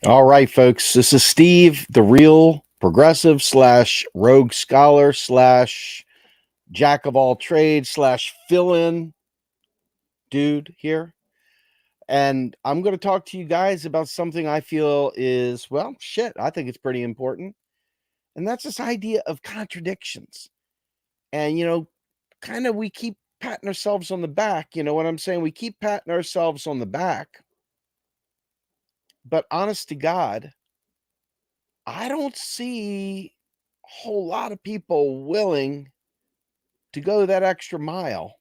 All right, folks. This is Steve, the real progressive slash rogue scholar slash jack of all trades slash fill in dude here. And I'm going to talk to you guys about something I feel is, well, shit, I think it's pretty important. And that's this idea of contradictions. And, kind of we keep patting ourselves on the back. You know what I'm saying? We keep patting ourselves on the back. But honest to God, I don't see a whole lot of people willing to go that extra mile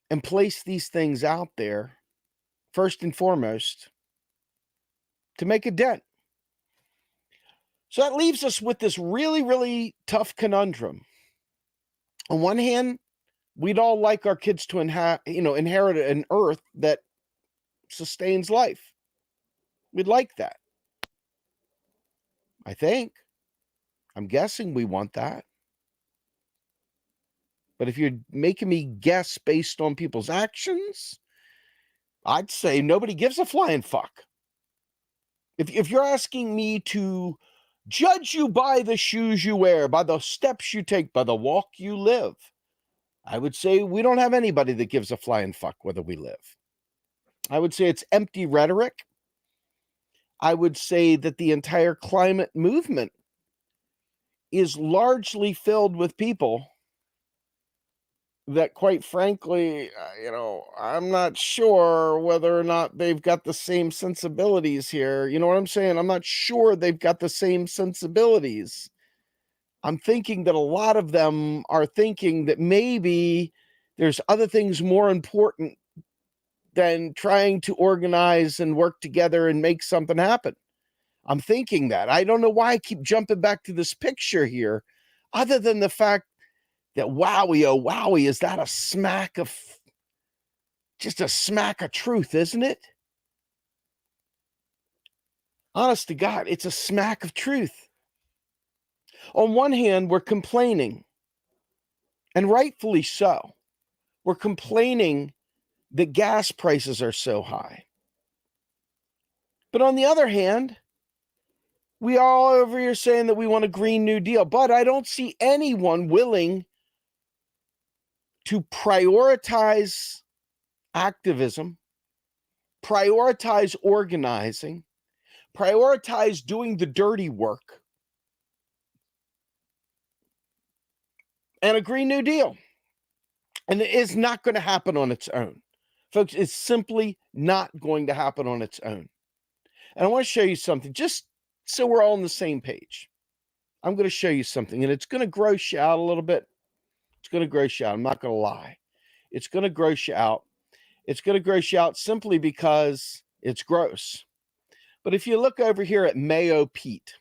and place these things out there, first and foremost, to make a dent. So that leaves us with this really, really tough conundrum. On one hand, we'd all like our kids to inherit an earth that sustains life. We'd like that. I think. I'm guessing we want that. But if you're making me guess based on people's actions, I'd say nobody gives a flying fuck. If you're asking me to judge you by the shoes you wear, by the steps you take, by the walk you live, I would say we don't have anybody that gives a flying fuck whether we live. I would say it's empty rhetoric. I would say that the entire climate movement is largely filled with people that, quite frankly, I'm not sure whether or not they've got the same sensibilities here. You know what I'm saying? I'm not sure they've got the same sensibilities. I'm thinking that a lot of them are thinking that maybe there's other things more important than trying to organize and work together and make something happen. I'm thinking that. I don't know why I keep jumping back to this picture here, other than the fact that wowie, oh wowie, is that just a smack of truth, isn't it? Honest to God, it's a smack of truth. On one hand, we're complaining, and rightfully so. We're complaining that gas prices are so high. But on the other hand, we are all over here saying that we want a Green New Deal, but I don't see anyone willing to prioritize activism, prioritize organizing, prioritize doing the dirty work, and a Green New Deal. And it is not going to happen on its own. Folks, it's simply not going to happen on its own. And I want to show you something, just so we're all on the same page. I'm going to show you something, and it's going to gross you out a little bit. It's going to gross you out. I'm not going to lie. It's going to gross you out. It's going to gross you out simply because it's gross. But if you look over here at Mayo Pete,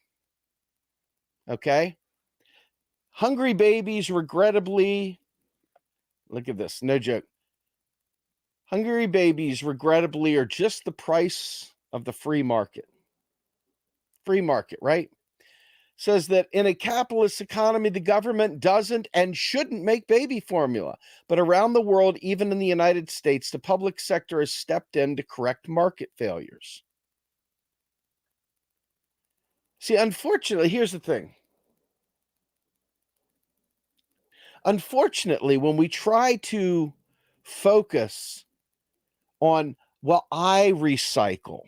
okay? Hungry babies, regrettably, look at this, no joke. Hungry babies, regrettably, are just the price of the free market. Free market, right? Says that in a capitalist economy, the government doesn't and shouldn't make baby formula. But around the world, even in the United States, the public sector has stepped in to correct market failures. See, unfortunately, here's the thing. Unfortunately, when we try to focus on, well, I recycle,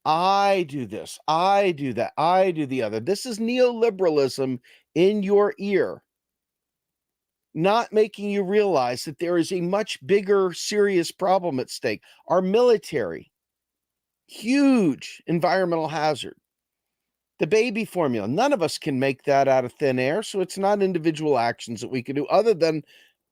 I do this, I do that, I do the other. This is neoliberalism in your ear, not making you realize that there is a much bigger, serious problem at stake. Our military, huge environmental hazard. The baby formula, none of us can make that out of thin air, so it's not individual actions that we can do other than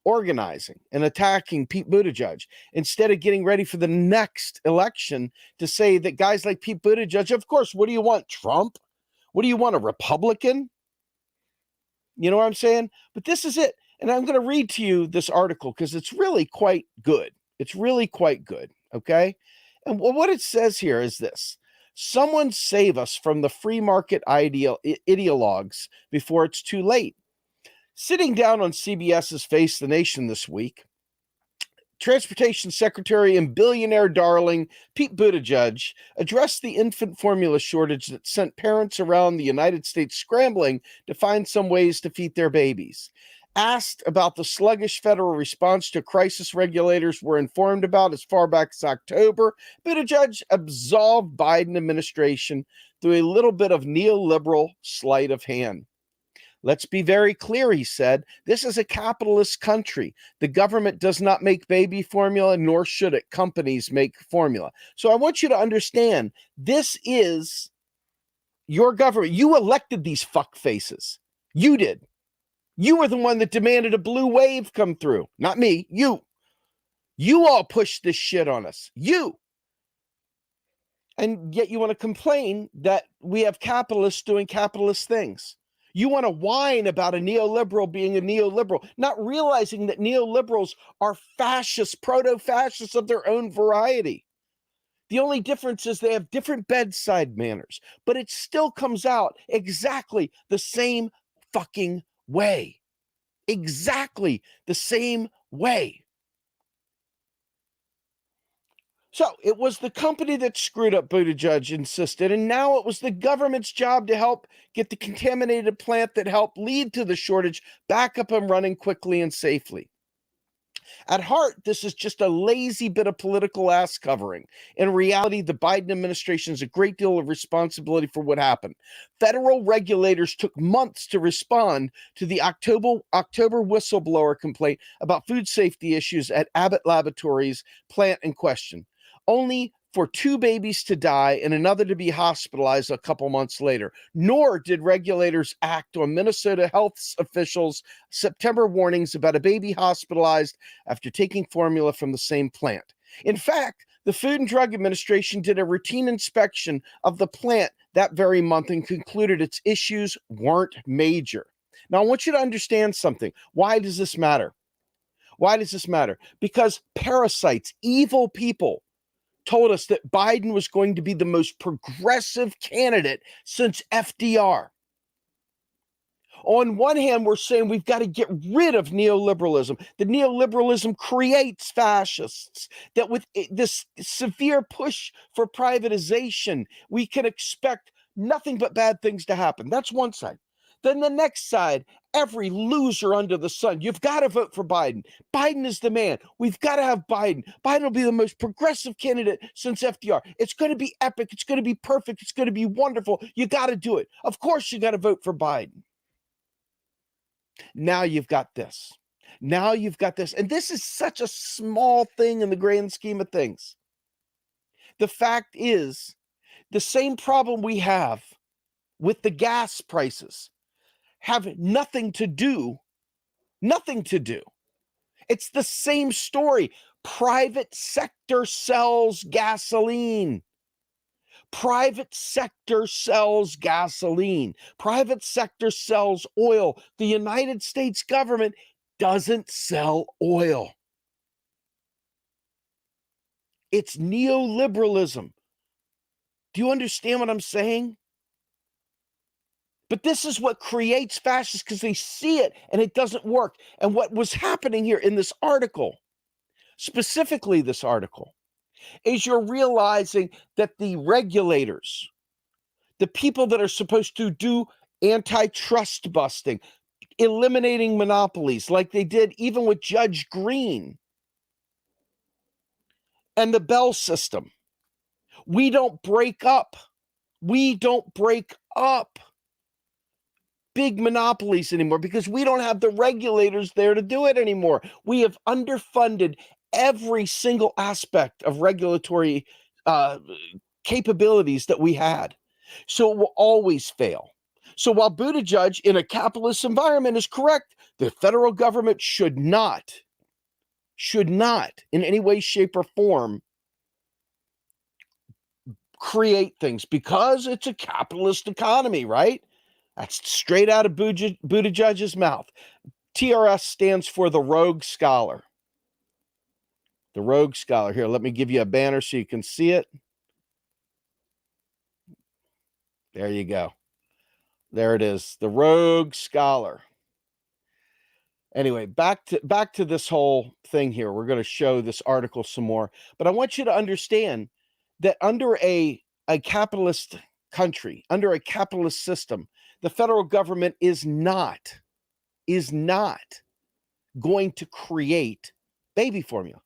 organizing and attacking Pete Buttigieg instead of getting ready for the next election to say that guys like Pete Buttigieg, of course, what do you want, Trump? What do you want, a Republican? You know what I'm saying? But this is it. And I'm going to read to you this article because it's really quite good. It's really quite good. Okay. And what it says here is this: someone save us from the free market ideologues before it's too late. Sitting down on CBS's Face the Nation this week, Transportation Secretary and billionaire darling Pete Buttigieg addressed the infant formula shortage that sent parents around the United States scrambling to find some ways to feed their babies. Asked about the sluggish federal response to crisis regulators were informed about as far back as October, Buttigieg absolved Biden administration through a little bit of neoliberal sleight of hand. Let's be very clear, he said. This is a capitalist country. The government does not make baby formula, nor should it. Companies make formula. So I want you to understand, this is your government. You elected these fuck faces. You did. You were the one that demanded a blue wave come through. Not me, you. You all pushed this shit on us. You. And yet you want to complain that we have capitalists doing capitalist things. You want to whine about a neoliberal being a neoliberal, not realizing that neoliberals are fascists, proto-fascists of their own variety. The only difference is they have different bedside manners, but it still comes out exactly the same fucking way. Exactly the same way. So it was the company that screwed up, Buttigieg insisted, and now it was the government's job to help get the contaminated plant that helped lead to the shortage back up and running quickly and safely. At heart, this is just a lazy bit of political ass covering. In reality, the Biden administration has a great deal of responsibility for what happened. Federal regulators took months to respond to the October whistleblower complaint about food safety issues at Abbott Laboratories plant in question, only for 2 babies to die and another to be hospitalized a couple months later. Nor did regulators act on Minnesota health officials' September warnings about a baby hospitalized after taking formula from the same plant. In fact, the Food and Drug Administration did a routine inspection of the plant that very month and concluded its issues weren't major. Now, I want you to understand something. Why does this matter? Why does this matter? Because parasites, evil people, told us that Biden was going to be the most progressive candidate since FDR. On one hand, we're saying we've got to get rid of neoliberalism. The neoliberalism creates fascists, that with this severe push for privatization, we can expect nothing but bad things to happen. That's one side. Then the next side, every loser under the sun. You've got to vote for Biden. Biden is the man. We've got to have Biden. Biden will be the most progressive candidate since FDR. It's going to be epic. It's going to be perfect. It's going to be wonderful. You got to do it. Of course, you got to vote for Biden. Now you've got this. Now you've got this. And this is such a small thing in the grand scheme of things. The fact is, the same problem we have with the gas prices have nothing to do. It's the same story. Private sector sells gasoline. Private sector sells gasoline. Private sector sells oil. The United States government doesn't sell oil. It's neoliberalism. Do you understand what I'm saying? But this is what creates fascists, because they see it and it doesn't work. And what was happening here in this article, specifically this article, is you're realizing that the regulators, the people that are supposed to do antitrust busting, eliminating monopolies like they did even with Judge Green and the Bell system, we don't break up big monopolies anymore because we don't have the regulators there to do it anymore. We have underfunded every single aspect of regulatory capabilities that we had. So it will always fail. So while Buttigieg in a capitalist environment is correct, the federal government should not in any way, shape, or form create things because it's a capitalist economy, right? That's straight out of Buttigieg's mouth. TRS stands for the Rogue Scholar. The Rogue Scholar. Here, let me give you a banner so you can see it. There you go. There it is. The Rogue Scholar. Anyway, back to this whole thing here. We're going to show this article some more, but I want you to understand that under a capitalist country, under a capitalist system, the federal government is not going to create baby formula.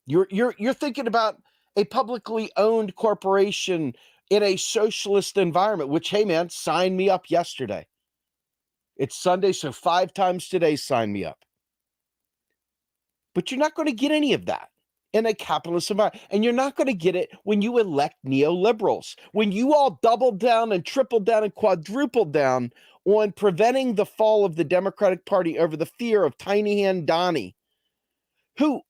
You're thinking about a publicly owned corporation in a socialist environment, which, hey man, sign me up yesterday. It's Sunday, so 5 times today, sign me up. But you're not going to get any of that in a capitalist environment. And you're not going to get it when you elect neoliberals. When you all double down and triple down and quadruple down on preventing the fall of the Democratic Party over the fear of Tiny Hand Donnie, who,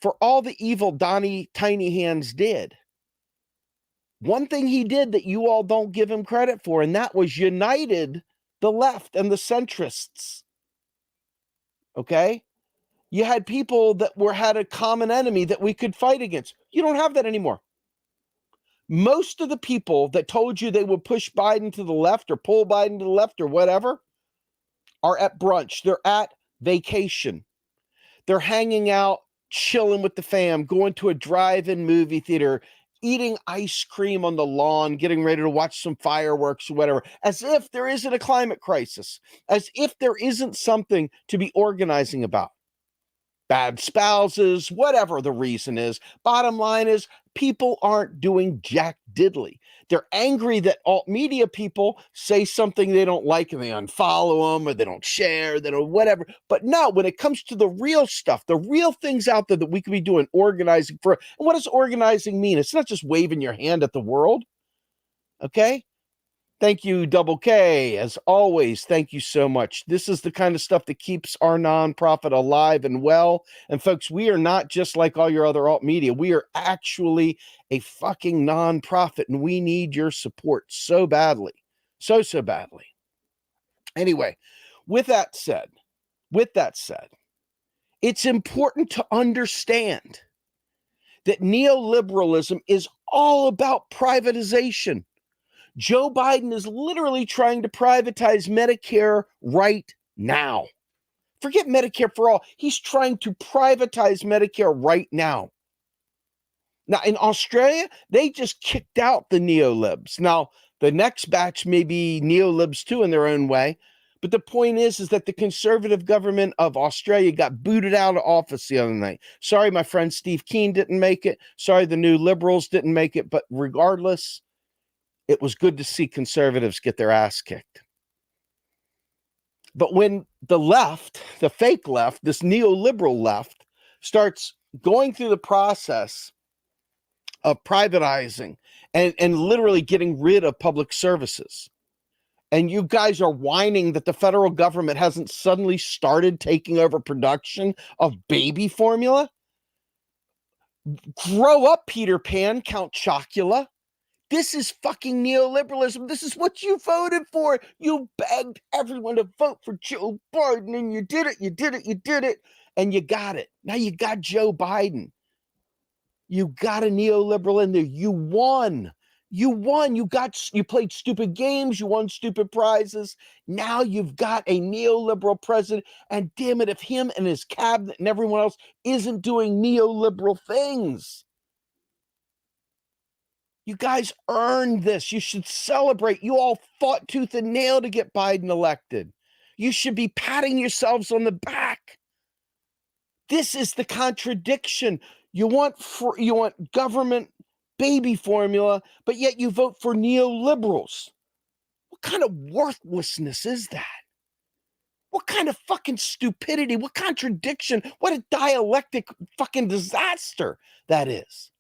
for all the evil Donnie Tiny Hands did, one thing he did that you all don't give him credit for, and that was united the left and the centrists. Okay? You had people that had a common enemy that we could fight against. You don't have that anymore. Most of the people that told you they would push Biden to the left or pull Biden to the left or whatever are at brunch. They're at vacation. They're hanging out, chilling with the fam, going to a drive-in movie theater, eating ice cream on the lawn, getting ready to watch some fireworks or whatever, as if there isn't a climate crisis, as if there isn't something to be organizing about. Bad spouses, whatever the reason is. Bottom line is, people aren't doing jack diddly. They're angry that alt media people say something they don't like and they unfollow them or they don't share, they don't whatever. But no, when it comes to the real stuff, the real things out there that we could be doing, organizing for, and what does organizing mean? It's not just waving your hand at the world. Okay? Thank you, Double K. As always, thank you so much. This is the kind of stuff that keeps our nonprofit alive and well. And folks, we are not just like all your other alt media. We are actually a fucking nonprofit, and we need your support so badly. So badly. Anyway, with that said, it's important to understand that neoliberalism is all about privatization. Joe Biden is literally trying to privatize Medicare right now. Forget Medicare for all. He's trying to privatize Medicare right now. Now, in Australia, they just kicked out the neolibs. Now, the next batch may be neolibs too in their own way. But the point is that the conservative government of Australia got booted out of office the other night. Sorry, my friend Steve Keen didn't make it. Sorry, the new liberals didn't make it. But regardless, it was good to see conservatives get their ass kicked. But when the left, the fake left, this neoliberal left, starts going through the process of privatizing and literally getting rid of public services, and you guys are whining that the federal government hasn't suddenly started taking over production of baby formula, grow up, Peter Pan, Count Chocula. This is fucking neoliberalism. This is what you voted for. You begged everyone to vote for Joe Biden, and you did it, and you got it. Now you got Joe Biden. You got a neoliberal in there. You won. You played stupid games. You won stupid prizes. Now you've got a neoliberal president, and damn it, if him and his cabinet and everyone else isn't doing neoliberal things. You guys earned this. You should celebrate. You all fought tooth and nail to get Biden elected. You should be patting yourselves on the back. This is the contradiction. You want government baby formula, but yet you vote for neoliberals. What kind of worthlessness is that? What kind of fucking stupidity? What contradiction? What a dialectic fucking disaster that is.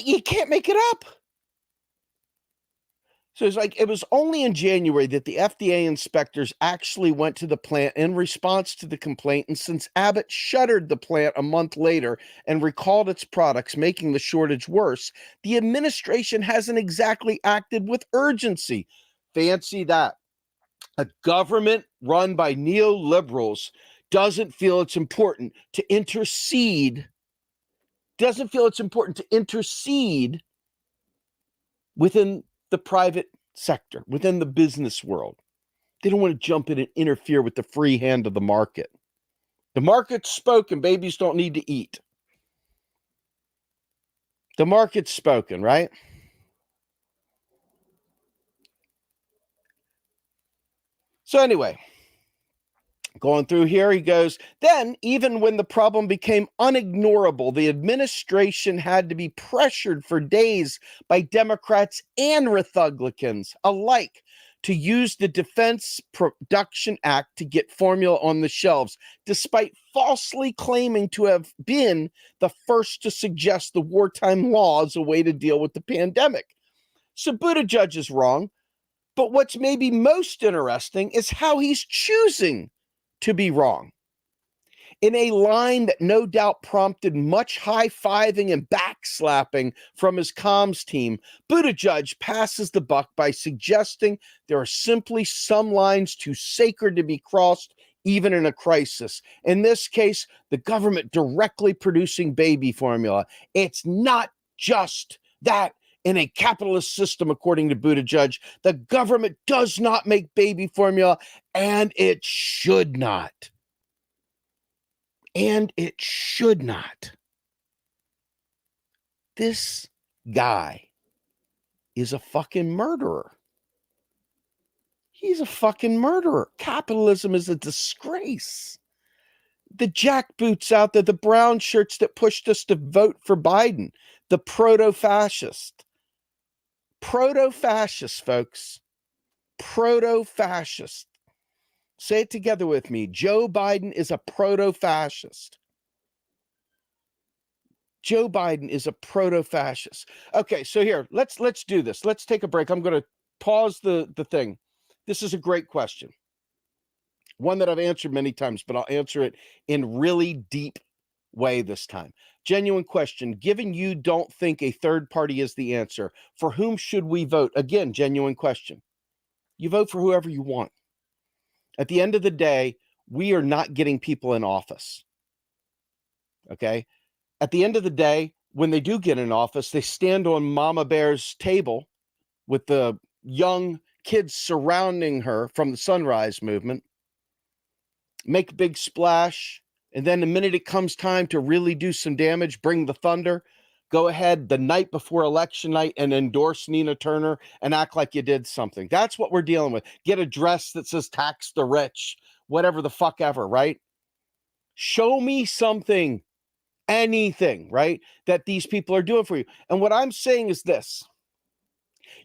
You can't make it up. So it's like, it was only in January that the FDA inspectors actually went to the plant in response to the complaint. And since Abbott shuttered the plant a month later and recalled its products, making the shortage worse, the administration hasn't exactly acted with urgency. Fancy that. A government run by neoliberals doesn't feel it's important to intercede within the private sector, within the business world. They don't want to jump in and interfere with the free hand of the market. The market's spoken. Babies don't need to eat. The market's spoken, right? So anyway, going through here, he goes, then even when the problem became unignorable, the administration had to be pressured for days by Democrats and Republicans alike to use the Defense Production Act to get formula on the shelves, despite falsely claiming to have been the first to suggest the wartime law as a way to deal with the pandemic. So Buttigieg is wrong. But what's maybe most interesting is how he's choosing to be wrong. In a line that no doubt prompted much high-fiving and backslapping from his comms team, Buttigieg passes the buck by suggesting there are simply some lines too sacred to be crossed, even in a crisis. In this case, the government directly producing baby formula. It's not just that. In a capitalist system, according to Buttigieg, the government does not make baby formula, and it should not. And it should not. This guy is a fucking murderer. He's a fucking murderer. Capitalism is a disgrace. The jackboots out there, the brown shirts that pushed us to vote for Biden, the proto-fascist. Proto-fascist, folks. Proto-fascist. Say it together with me. Joe Biden is a proto-fascist. Joe Biden is a proto-fascist. Okay, so here, let's do this. Let's take a break. I'm going to pause the thing. This is a great question. One that I've answered many times, but I'll answer it in really deep way this time. Genuine question. Given you don't think a third party is the answer, for whom should we vote? Again, genuine question. You vote for whoever you want. At the end of the day, we are not getting people in office. Okay? At the end of the day, when they do get in office, they stand on Mama Bear's table with the young kids surrounding her from the Sunrise Movement, make a big splash, and then the minute it comes time to really do some damage, bring the thunder, go ahead the night before election night and endorse Nina Turner and act like you did something. That's what we're dealing with. Get a dress that says tax the rich, whatever the fuck ever, right? Show me something, anything, right, that these people are doing for you. And what I'm saying is this.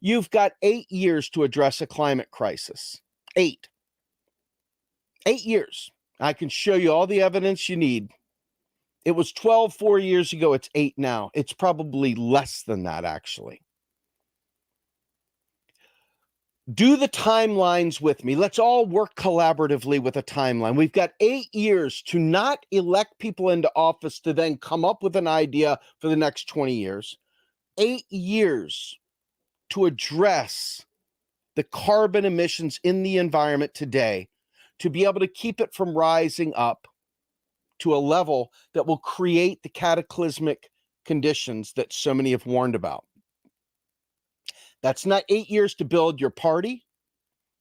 You've got 8 years to address a climate crisis. 8 years. I can show you all the evidence you need. It was 12 4 years ago. It's 8 now. It's probably less than that, actually. Do the timelines with me. Let's all work collaboratively with a timeline. We've got 8 years to not elect people into office to then come up with an idea for the next 20 years. 8 years to address the carbon emissions in the environment today, to be able to keep it from rising up to a level that will create the cataclysmic conditions that so many have warned about. That's not 8 years to build your party.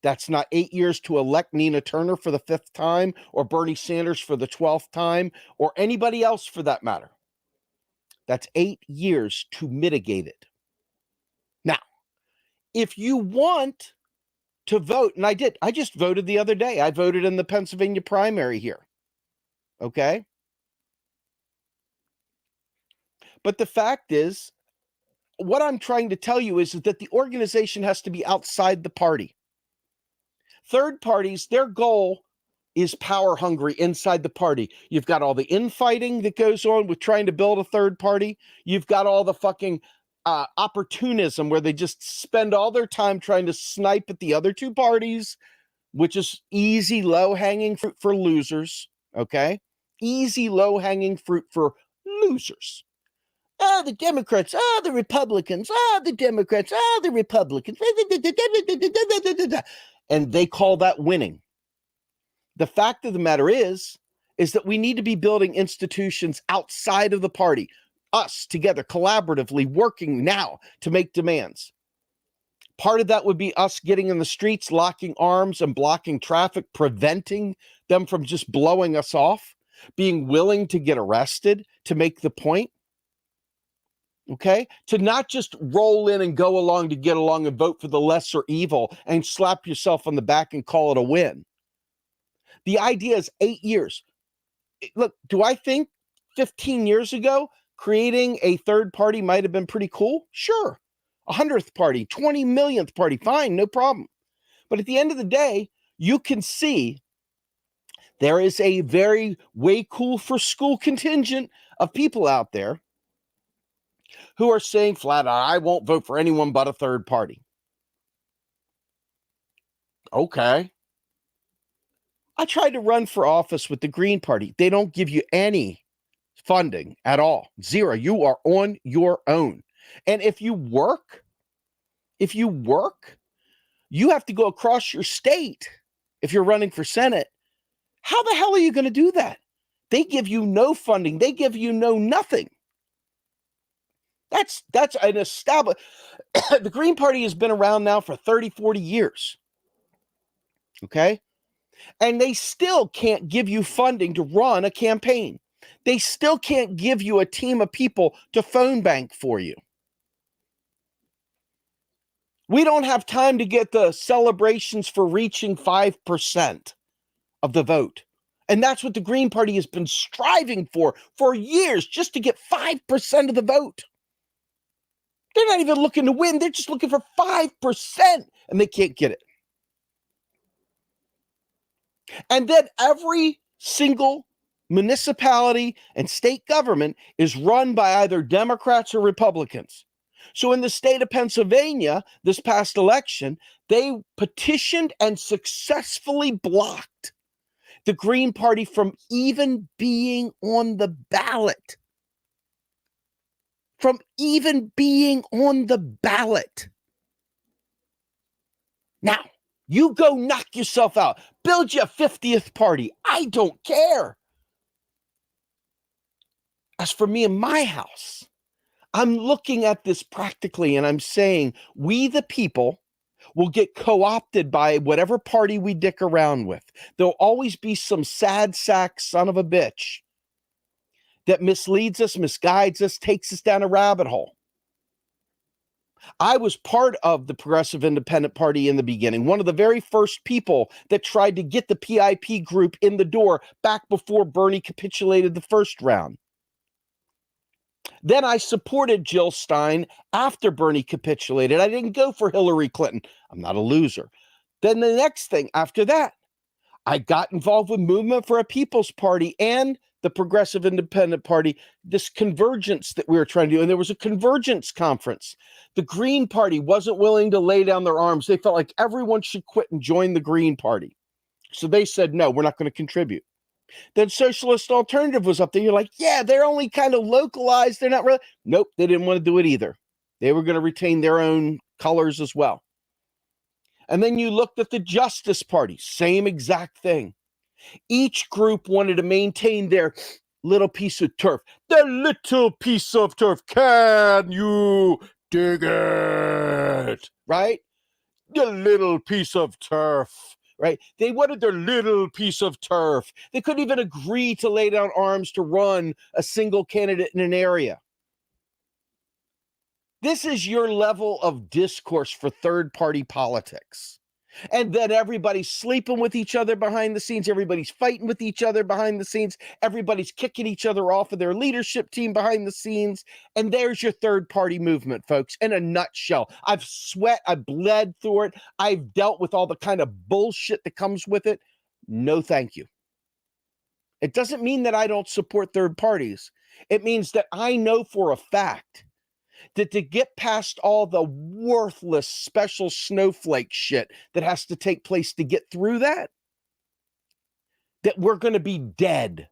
That's not 8 years to elect Nina Turner for the 5th time, or Bernie Sanders for the 12th time, or anybody else for that matter. That's 8 years to mitigate it. Now, if you want to vote, and I just voted the other day. I voted in the Pennsylvania primary here. Okay? But the fact is, what I'm trying to tell you is that the organization has to be outside the party. Third parties, their goal is power hungry inside the party. You've got all the infighting that goes on with trying to build a third party. You've got all the fucking opportunism where they just spend all their time trying to snipe at the other two parties, which is easy, low-hanging fruit for losers, okay? Easy, low-hanging fruit for losers. The Democrats, the Republicans, the Democrats, the Republicans. And they call that winning. The fact of the matter is that we need to be building institutions outside of the party, us together, collaboratively working now to make demands. Part of that would be us getting in the streets, locking arms and blocking traffic, preventing them from just blowing us off, being willing to get arrested to make the point. Okay? To not just roll in and go along to get along and vote for the lesser evil and slap yourself on the back and call it a win. The idea is 8 years. Look, do I think 15 years ago creating a third party might have been pretty cool? Sure. 100th party, 20 millionth party, fine, no problem. But at the end of the day, you can see there is a very way cool for school contingent of people out there who are saying flat out, I won't vote for anyone but a third party. Okay. I tried to run for office with the Green Party. They don't give you any funding at all. Zero. You are on your own. And if you work, you have to go across your state if you're running for Senate. How the hell are you going to do that? They give you no funding. They give you no nothing. That's an established. The Green Party has been around now for 30, 40 years. Okay? And they still can't give you funding to run a campaign. They still can't give you a team of people to phone bank for you. We don't have time to get the celebrations for reaching 5% of the vote. And that's what the Green Party has been striving for years, just to get 5% of the vote. They're not even looking to win. They're just looking for 5%, and they can't get it. And then every single municipality and state government is run by either Democrats or Republicans. So in the state of Pennsylvania, this past election, they petitioned and successfully blocked the Green Party from even being on the ballot. From even being on the ballot. Now, you go knock yourself out. Build your 50th party. I don't care. As for me and my house, I'm looking at this practically and I'm saying we the people will get co-opted by whatever party we dick around with. There'll always be some sad sack son of a bitch that misleads us, misguides us, takes us down a rabbit hole. I was part of the Progressive Independent Party in the beginning, one of the very first people that tried to get the PIP group in the door back before Bernie capitulated the first round. Then I supported Jill Stein after Bernie capitulated. I didn't go for Hillary Clinton. I'm not a loser. Then the next thing after that, I got involved with Movement for a People's Party and the Progressive Independent Party, this convergence that we were trying to do. And there was a convergence conference. The Green Party wasn't willing to lay down their arms. They felt like everyone should quit and join the Green Party. So they said, no, we're not going to contribute. Then Socialist Alternative was up there. You're like, yeah, they're only kind of localized. They're not really. Nope, they didn't want to do it either. They were going to retain their own colors as well. And then you looked at the Justice Party, same exact thing. Each group wanted to maintain their little piece of turf. Their little piece of turf. Can you dig it? Right? The little piece of turf. Right? They wanted their little piece of turf. They couldn't even agree to lay down arms to run a single candidate in an area. This is your level of discourse for third-party politics. And then everybody's sleeping with each other behind the scenes. Everybody's fighting with each other behind the scenes. Everybody's kicking each other off of their leadership team behind the scenes. And there's your third-party movement, folks, in a nutshell. I've sweat. I've bled through it. I've dealt with all the kind of bullshit that comes with it. No, thank you. It doesn't mean that I don't support third parties. It means that I know for a fact that to get past all the worthless special snowflake shit that has to take place to get through that we're going to be dead.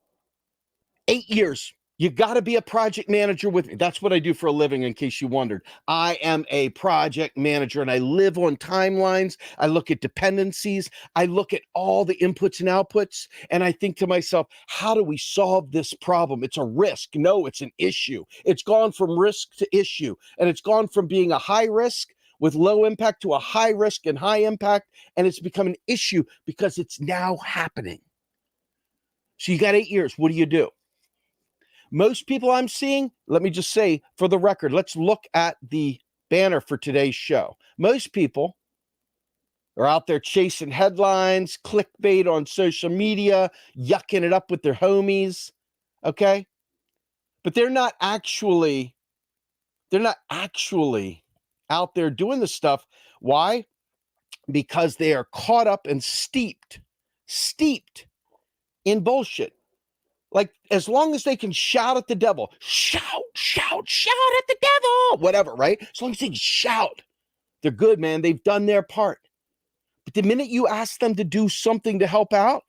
8 years. You got to be a project manager with me. That's what I do for a living, in case you wondered. I am a project manager, and I live on timelines. I look at dependencies. I look at all the inputs and outputs, and I think to myself, how do we solve this problem? It's a risk. No, it's an issue. It's gone from risk to issue, and it's gone from being a high risk with low impact to a high risk and high impact, and it's become an issue because it's now happening. So you got 8 years. What do? Most people I'm seeing, let me just say for the record, let's look at the banner for today's show. Most people are out there chasing headlines, clickbait on social media, yucking it up with their homies, okay? But they're not actually out there doing the stuff. Why? Because they are caught up and steeped in bullshit. Like, as long as they can shout at the devil, shout at the devil, whatever, right? As long as they can shout, they're good, man. They've done their part. But the minute you ask them to do something to help out,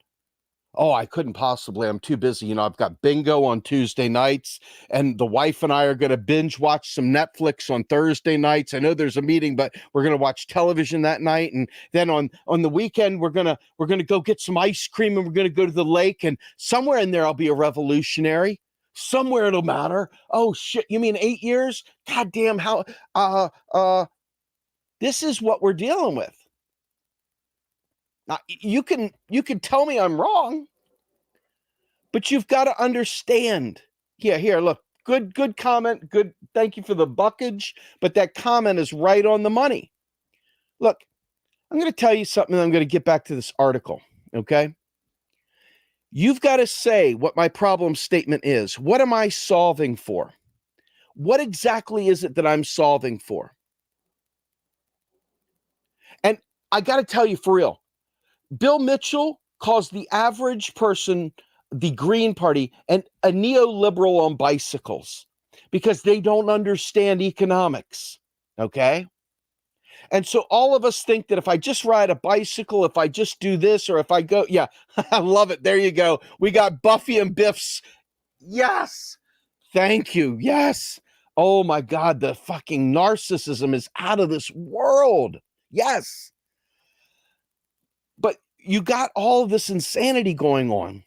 oh, I couldn't possibly. I'm too busy. You know, I've got bingo on Tuesday nights, and the wife and I are going to binge watch some Netflix on Thursday nights. I know there's a meeting, but we're going to watch television that night. And then on the weekend, we're going to go get some ice cream, and we're going to go to the lake. And somewhere in there, I'll be a revolutionary. Somewhere it'll matter. Oh, shit. You mean 8 years? God damn. How, this is what we're dealing with. Now, you can tell me I'm wrong, but you've got to understand. Here, look, good comment, good. Thank you for the buckage, but that comment is right on the money. Look, I'm going to tell you something, and I'm going to get back to this article, okay? You've got to say what my problem statement is. What am I solving for? What exactly is it that I'm solving for? And I got to tell you for real, Bill Mitchell calls the average person, the Green Party, and a neoliberal on bicycles because they don't understand economics, okay? And so all of us think that if I just ride a bicycle, if I just do this, or if I go, yeah, I love it. There you go. We got Buffy and Biff's. Yes. Thank you. Yes. Oh my God, the fucking narcissism is out of this world. Yes. But you got all of this insanity going on.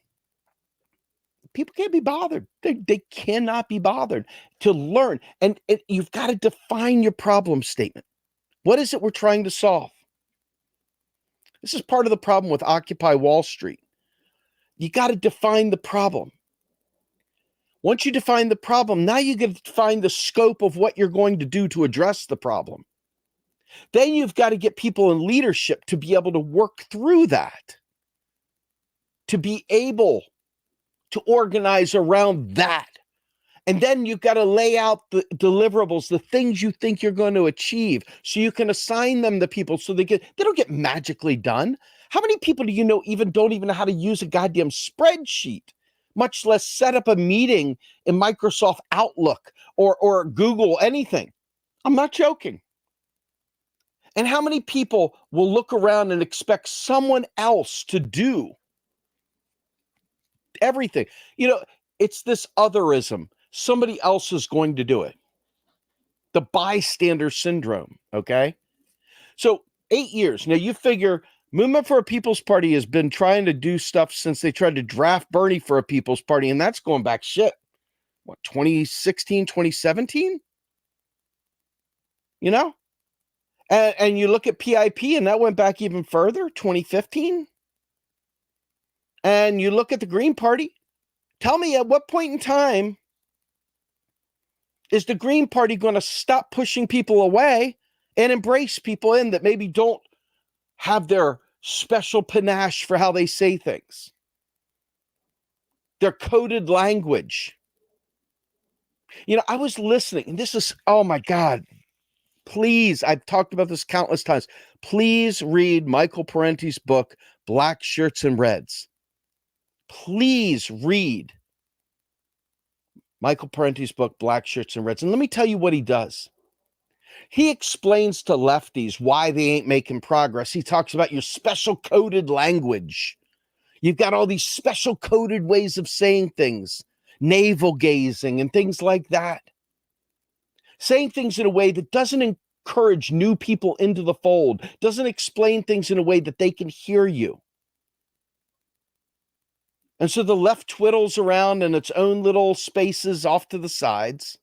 People can't be bothered. They cannot be bothered to learn. And you've got to define your problem statement. What is it we're trying to solve? This is part of the problem with Occupy Wall Street. You got to define the problem. Once you define the problem, now you get to define the scope of what you're going to do to address the problem. Then you've got to get people in leadership to be able to work through that, to be able to organize around that. And then you've got to lay out the deliverables, the things you think you're going to achieve, so you can assign them to people so they don't get magically done. How many people do you know don't even know how to use a goddamn spreadsheet, much less set up a meeting in Microsoft Outlook or Google anything? I'm not joking. And how many people will look around and expect someone else to do everything? You know, it's this otherism. Somebody else is going to do it. The bystander syndrome, okay? So 8 years. Now you figure Movement for a People's Party has been trying to do stuff since they tried to draft Bernie for a People's Party, and that's going back 2016, 2017? You know? And you look at PIP, and that went back even further, 2015. And you look at the Green Party. Tell me, at what point in time is the Green Party going to stop pushing people away and embrace people in that maybe don't have their special panache for how they say things, their coded language? You know, I was listening, and this is, oh my God, please, I've talked about this countless times. Please read Michael Parenti's book, Black Shirts and Reds. Please read Michael Parenti's book, Black Shirts and Reds. And let me tell you what he does. He explains to lefties why they ain't making progress. He talks about your special coded language. You've got all these special coded ways of saying things, navel gazing and things like that. Saying things in a way that doesn't encourage new people into the fold, doesn't explain things in a way that they can hear you. And so the left twiddles around in its own little spaces off to the sides.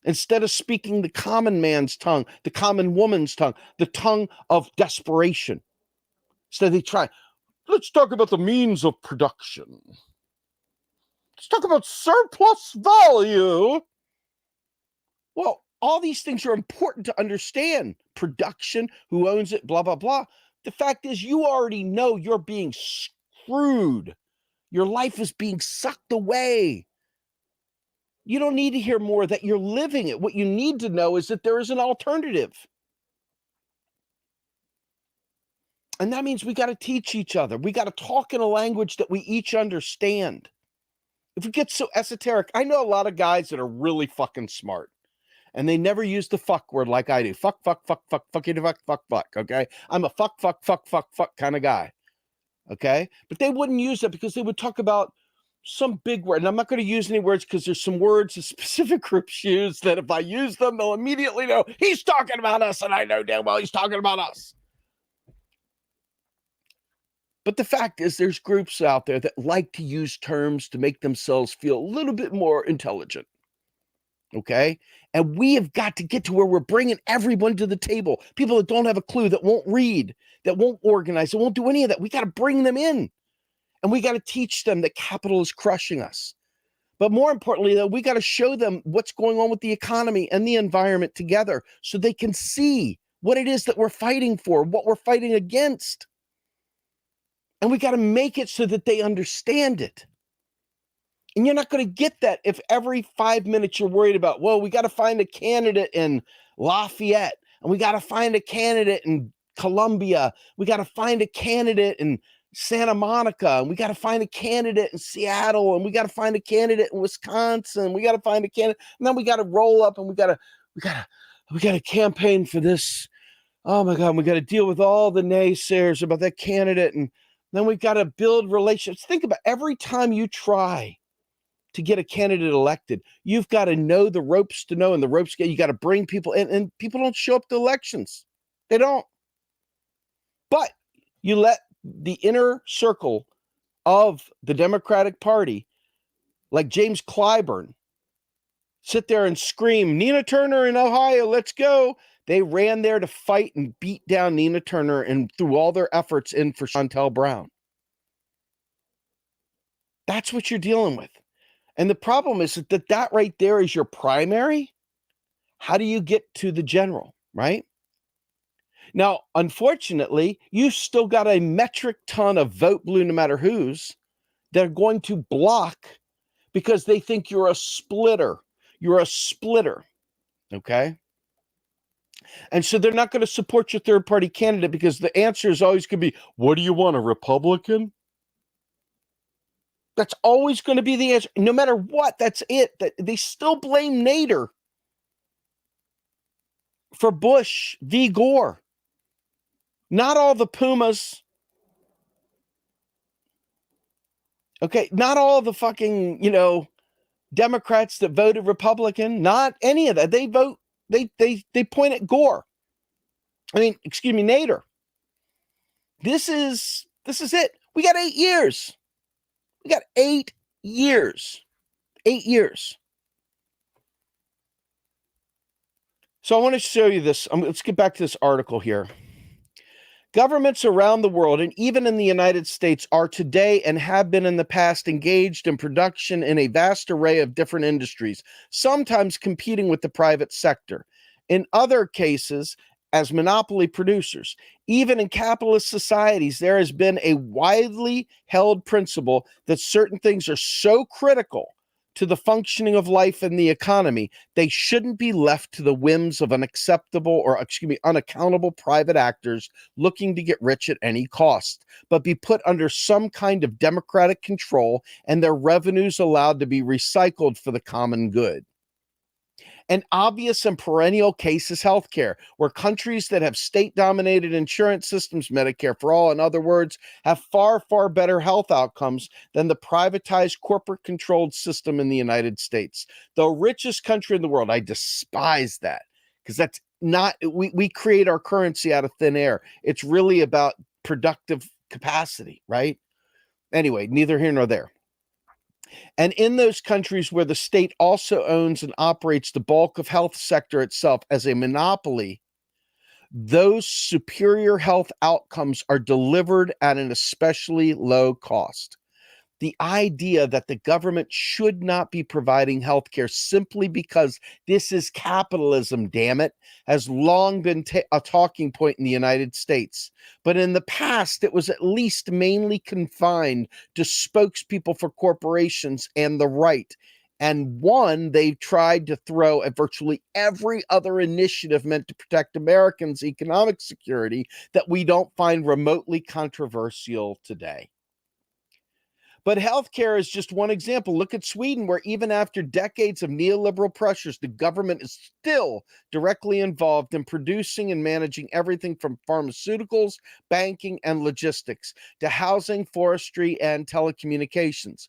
instead of speaking the common man's tongue, the common woman's tongue, the tongue of desperation. Instead they try, let's talk about the means of production. Let's talk about surplus value. Well, all these things are important to understand. Production, who owns it, blah, blah, blah. The fact is, you already know you're being screwed. Your life is being sucked away. You don't need to hear more that you're living it. What you need to know is that there is an alternative. And that means we got to teach each other. We got to talk in a language that we each understand. If we get so esoteric, I know a lot of guys that are really fucking smart. And they never use the fuck word like I do. Fuck, okay? I'm a fuck kind of guy, okay? But they wouldn't use it because they would talk about some big word. And I'm not going to use any words because there's some words that specific groups use that if I use them, they'll immediately know he's talking about us, and I know damn well he's talking about us. But the fact is, there's groups out there that like to use terms to make themselves feel a little bit more intelligent. Okay. And we have got to get to where we're bringing everyone to the table. People that don't have a clue, that won't read, that won't organize, that won't do any of that. We got to bring them in. And we got to teach them that capital is crushing us. But more importantly, though, we got to show them what's going on with the economy and the environment together so they can see what it is that we're fighting for, what we're fighting against. And we got to make it so that they understand it. And you're not going to get that if every 5 minutes you're worried about, well, we got to find a candidate in Lafayette, and we got to find a candidate in Columbia. We got to find a candidate in Santa Monica, and we got to find a candidate in Seattle, and we got to find a candidate in Wisconsin. We got to find a candidate, and then we got to roll up, and we got to campaign for this. Oh my God, we got to deal with all the naysayers about that candidate, and then we got to build relationships. Think about every time you try to get a candidate elected, you've got to know the ropes to know, and the ropes you got to bring people in, and people don't show up to elections. They don't. But you let the inner circle of the Democratic Party, like James Clyburn, sit there and scream, Nina Turner in Ohio, let's go. They ran there to fight and beat down Nina Turner and threw all their efforts in for Shontel Brown. That's what you're dealing with. And the problem is that right there is your primary. How do you get to the general, right? Now, unfortunately, you've still got a metric ton of vote blue no matter whose that are going to block because they think you're a splitter. You're a splitter, okay? And so they're not going to support your third-party candidate because the answer is always going to be, what do you want, a Republican? That's always going to be the answer. No matter what, that's it. They still blame Nader for Bush v. Gore. Not all the Pumas. Okay, not all the fucking, Democrats that voted Republican. Not any of that. They point at Gore. Nader. This is it. We got 8 years. We got 8 years. 8 years. So I want to show you this. Let's get back to this article here. Governments around the world, and even in the United States, are today and have been in the past engaged in production in a vast array of different industries, sometimes competing with the private sector. In other cases, as monopoly producers. Even in capitalist societies, there has been a widely held principle that certain things are so critical to the functioning of life and the economy, they shouldn't be left to the whims of unaccountable private actors looking to get rich at any cost, but be put under some kind of democratic control and their revenues allowed to be recycled for the common good. An obvious and perennial case is healthcare, where countries that have state-dominated insurance systems, Medicare for all, in other words, have far, far better health outcomes than the privatized corporate-controlled system in the United States. The richest country in the world, I despise that, because that's not, we create our currency out of thin air. It's really about productive capacity, right? Anyway, neither here nor there. And in those countries where the state also owns and operates the bulk of health sector itself as a monopoly, those superior health outcomes are delivered at an especially low cost. The idea that the government should not be providing health care simply because this is capitalism, damn it, has long been a talking point in the United States. But in the past, it was at least mainly confined to spokespeople for corporations and the right. And one, they've tried to throw at virtually every other initiative meant to protect Americans' economic security that we don't find remotely controversial today. But healthcare is just one example. Look at Sweden, where even after decades of neoliberal pressures, the government is still directly involved in producing and managing everything from pharmaceuticals, banking, and logistics to housing, forestry, and telecommunications.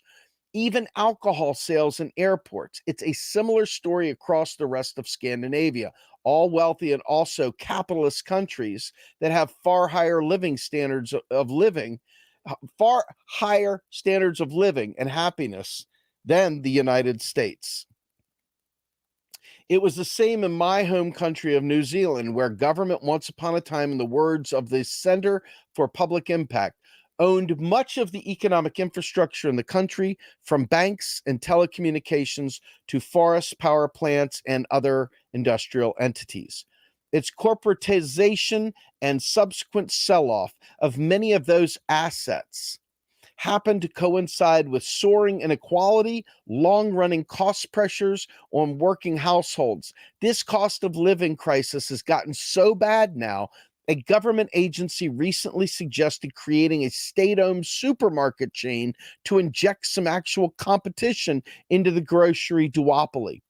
Even alcohol sales in airports. It's a similar story across the rest of Scandinavia, all wealthy and also capitalist countries that have far higher standards of living and happiness than the United States. It was the same in my home country of New Zealand, where government once upon a time, in the words of the Center for Public Impact, owned much of the economic infrastructure in the country, from banks and telecommunications to forest power plants and other industrial entities. Its corporatization and subsequent sell-off of many of those assets happened to coincide with soaring inequality, long-running cost pressures on working households. This cost of living crisis has gotten so bad now, a government agency recently suggested creating a state-owned supermarket chain to inject some actual competition into the grocery duopoly.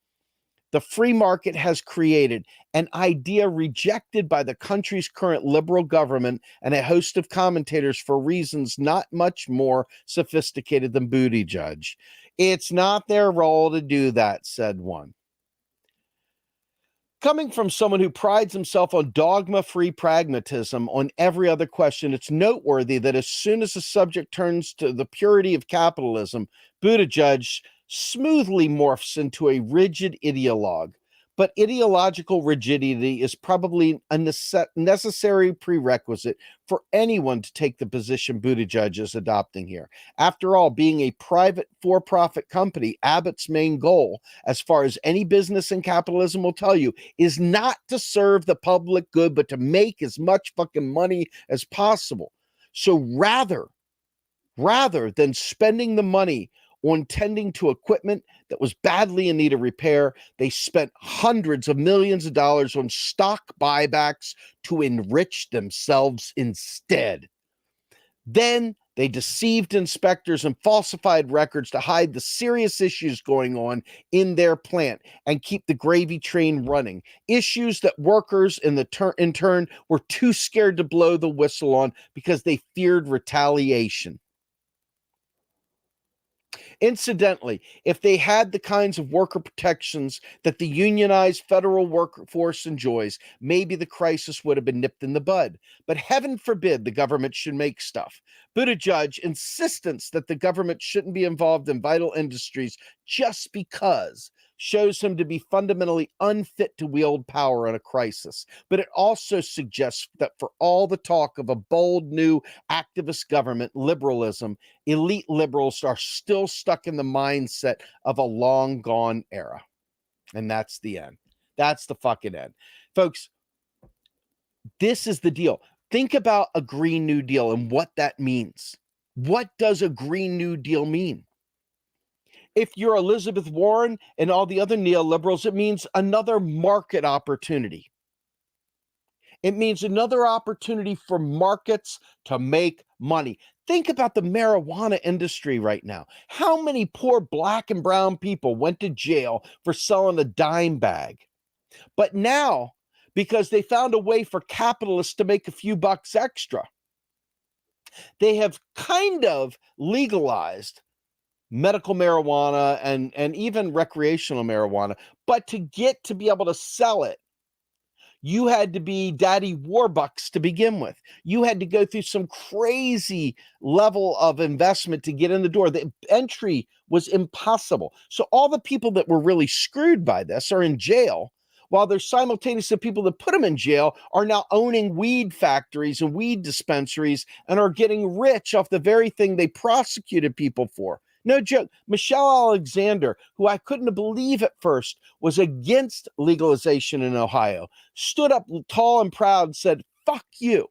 The free market has created an idea rejected by the country's current liberal government and a host of commentators for reasons not much more sophisticated than Buttigieg. It's not their role to do that, said one. Coming from someone who prides himself on dogma-free pragmatism on every other question, it's noteworthy that as soon as the subject turns to the purity of capitalism, Buttigieg smoothly morphs into a rigid ideologue. But ideological rigidity is probably a necessary prerequisite for anyone to take the position Buttigieg is adopting here. After all, being a private for-profit company, Abbott's main goal, as far as any business in capitalism will tell you, is not to serve the public good, but to make as much fucking money as possible. So rather than spending the money on tending to equipment that was badly in need of repair, they spent hundreds of millions of dollars on stock buybacks to enrich themselves instead. Then they deceived inspectors and falsified records to hide the serious issues going on in their plant and keep the gravy train running. Issues that workers in turn were too scared to blow the whistle on because they feared retaliation. Incidentally, if they had the kinds of worker protections that the unionized federal workforce enjoys, maybe the crisis would have been nipped in the bud. But heaven forbid the government should make stuff. Buttigieg's insistence that the government shouldn't be involved in vital industries just because shows him to be fundamentally unfit to wield power in a crisis. But it also suggests that for all the talk of a bold new activist government, liberalism, elite liberals are still stuck in the mindset of a long gone era. And that's the end. That's the fucking end. Folks, this is the deal. Think about a Green New Deal and what that means. What does a Green New Deal mean? If you're Elizabeth Warren and all the other neoliberals, it means another market opportunity. It means another opportunity for markets to make money. Think about the marijuana industry right now. How many poor black and brown people went to jail for selling a dime bag? But now, because they found a way for capitalists to make a few bucks extra, they have kind of legalized medical marijuana and even recreational marijuana. But to be able to sell it, you had to be Daddy Warbucks to begin with. You had to go through some crazy level of investment to get in the door. The entry was impossible. So all the people that were really screwed by this are in jail, while there's simultaneously people that put them in jail are now owning weed factories and weed dispensaries and are getting rich off the very thing they prosecuted people for. No joke. Michelle Alexander, who I couldn't believe at first was against legalization in Ohio, stood up tall and proud and said, fuck you.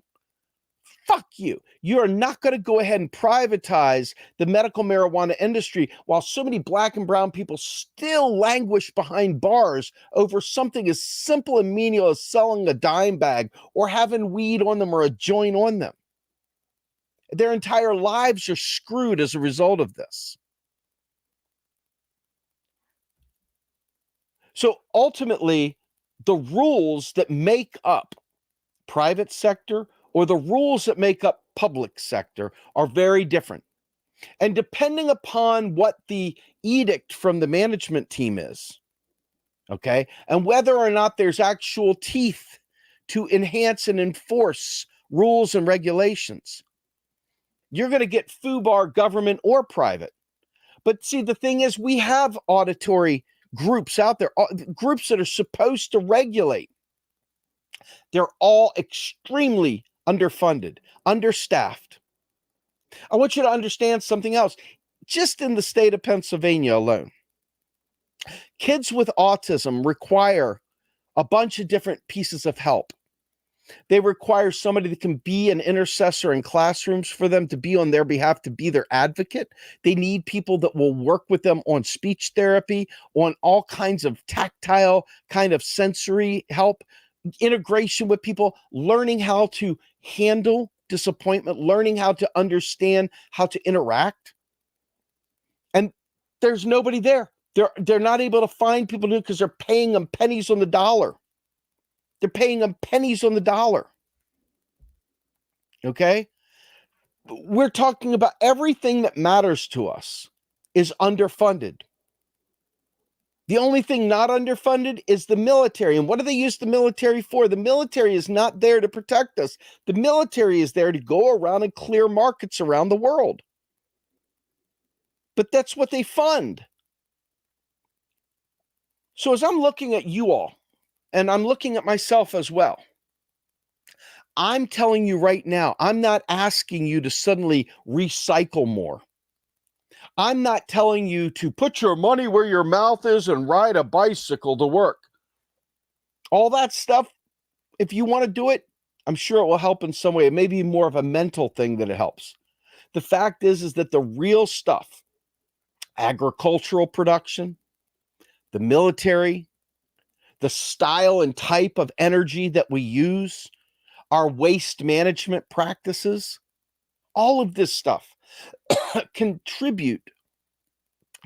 Fuck you. You are not going to go ahead and privatize the medical marijuana industry while so many black and brown people still languish behind bars over something as simple and menial as selling a dime bag or having weed on them or a joint on them. Their entire lives are screwed as a result of this. So ultimately, the rules that make up private sector or the rules that make up public sector are very different. And depending upon what the edict from the management team is, okay, and whether or not there's actual teeth to enhance and enforce rules and regulations, you're going to get FUBAR, government or private. But see, the thing is, we have auditory groups out there, groups that are supposed to regulate. They're all extremely underfunded, understaffed. I want you to understand something else. Just in the state of Pennsylvania alone, kids with autism require a bunch of different pieces of help. They require somebody that can be an intercessor in classrooms for them, to be on their behalf, to be their advocate. They need people that will work with them on speech therapy, on all kinds of tactile kind of sensory help, integration with people, learning how to handle disappointment, learning how to understand how to interact. And there's nobody there. They're not able to find people to do it because they're paying them pennies on the dollar. They're paying them pennies on the dollar. Okay? We're talking about everything that matters to us is underfunded. The only thing not underfunded is the military. And what do they use the military for? The military is not there to protect us. The military is there to go around and clear markets around the world. But that's what they fund. So as I'm looking at you all, and I'm looking at myself as well, I'm telling you right now, I'm not asking you to suddenly recycle more. I'm not telling you to put your money where your mouth is and ride a bicycle to work. All that stuff, if you want to do it, I'm sure it will help in some way. It may be more of a mental thing that it helps. The fact is that the real stuff, agricultural production, the military, the style and type of energy that we use, our waste management practices, all of this stuff contribute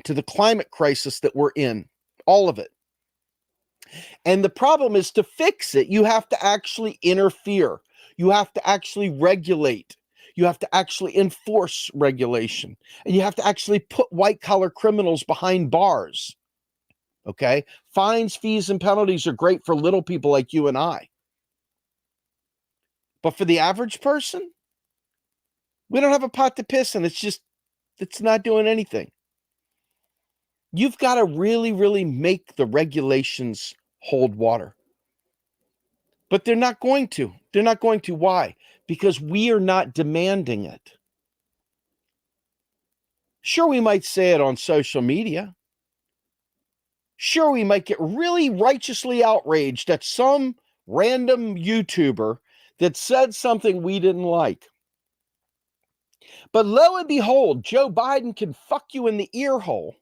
to the climate crisis that we're in, all of it. And the problem is, to fix it, you have to actually interfere. You have to actually regulate. You have to actually enforce regulation. And you have to actually put white-collar criminals behind bars. Okay? Fines, fees, and penalties are great for little people like you and I. But for the average person, we don't have a pot to piss in. It's not doing anything. You've got to really, really make the regulations hold water. But they're not going to. They're not going to. Why? Because we are not demanding it. Sure, we might say it on social media. Sure, we might get really righteously outraged at some random YouTuber that said something we didn't like. But lo and behold, Joe Biden can fuck you in the ear hole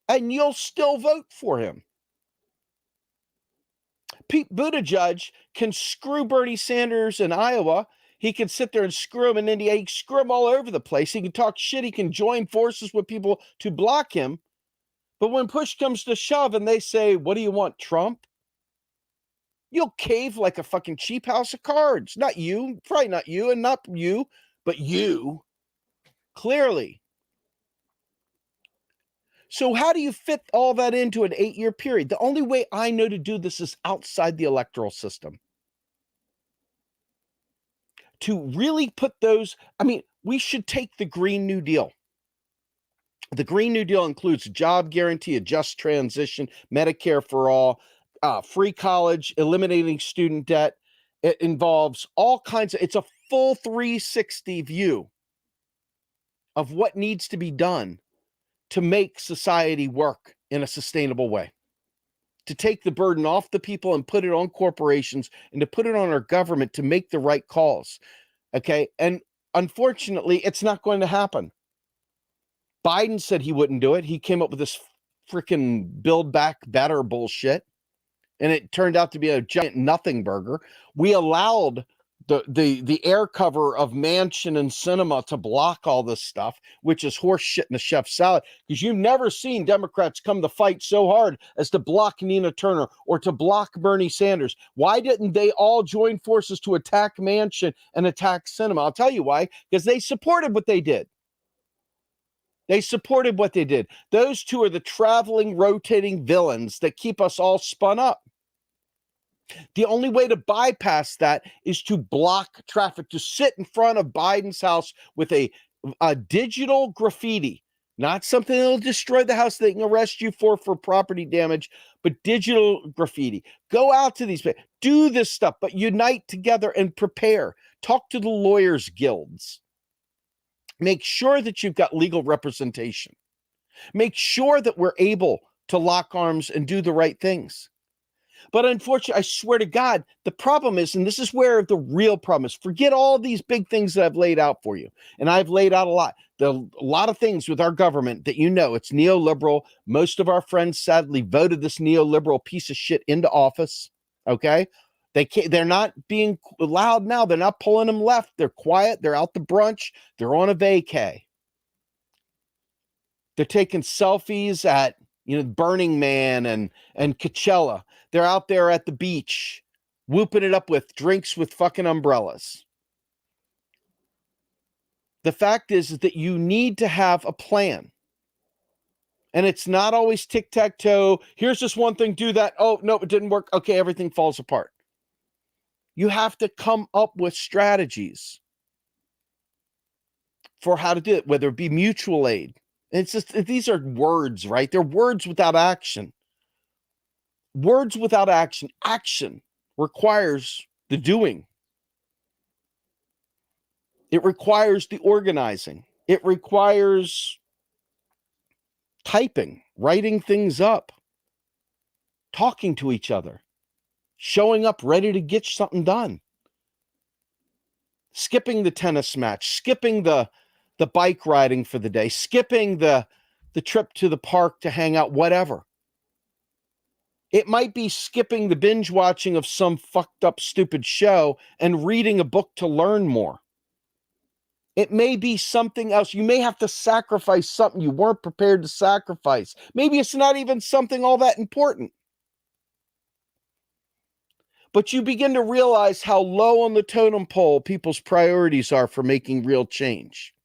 and you'll still vote for him. Pete Buttigieg can screw Bernie Sanders in Iowa. He can sit there and screw him in India. He can screw him all over the place. He can talk shit. He can join forces with people to block him. But when push comes to shove and they say, what do you want, Trump? You'll cave like a fucking cheap house of cards. Not you, probably not you, and not you, but you. Clearly. So how do you fit all that into an 8-year period? The only way I know to do this is outside the electoral system. To really put those, we should take the Green New Deal. The Green New Deal includes a job guarantee, a just transition, Medicare for all, free college, eliminating student debt. It involves all kinds of, it's a full 360 view of what needs to be done to make society work in a sustainable way, to take the burden off the people and put it on corporations and to put it on our government to make the right calls. Okay. And unfortunately, it's not going to happen. Biden said he wouldn't do it. He came up with this freaking build back better bullshit, and it turned out to be a giant nothing burger. We allowed the air cover of Manchin and Cinema to block all this stuff, which is horse shit in a chef's salad, because you've never seen Democrats come to fight so hard as to block Nina Turner or to block Bernie Sanders. Why didn't they all join forces to attack Manchin and attack Cinema? I'll tell you why, because they supported what they did. They supported what they did. Those two are the traveling, rotating villains that keep us all spun up. The only way to bypass that is to block traffic, to sit in front of Biden's house with a digital graffiti, not something that'll destroy the house they can arrest you for property damage, but digital graffiti. Go out to these places, do this stuff, but unite together and prepare. Talk to the lawyers' guilds. Make sure that you've got legal representation. Make sure that we're able to lock arms and do the right things. But unfortunately, I swear to God, the problem is, and this is where the real problem is, forget all these big things that I've laid out for you. And I've laid out a lot. A lot of things with our government that it's neoliberal. Most of our friends sadly voted this neoliberal piece of shit into office. Okay? They're not being loud now. They're not pulling them left. They're quiet. They're out to brunch. They're on a vacay. They're taking selfies at, Burning Man and Coachella. They're out there at the beach, whooping it up with drinks with fucking umbrellas. The fact is that you need to have a plan. And it's not always tic-tac-toe. Here's this one thing, do that. Oh, no, it didn't work. Okay, everything falls apart. You have to come up with strategies for how to do it, whether it be mutual aid. It's just, these are words, right? They're words without action. Words without action. Action requires the doing. It requires the organizing. It requires typing, writing things up, talking to each other, showing up ready to get something done, skipping the tennis match, skipping the bike riding for the day, skipping the trip to the park to hang out, whatever. It might be skipping the binge watching of some fucked up stupid show and reading a book to learn more. It may be something else. You may have to sacrifice something you weren't prepared to sacrifice. Maybe it's not even something all that important. But you begin to realize how low on the totem pole people's priorities are for making real change.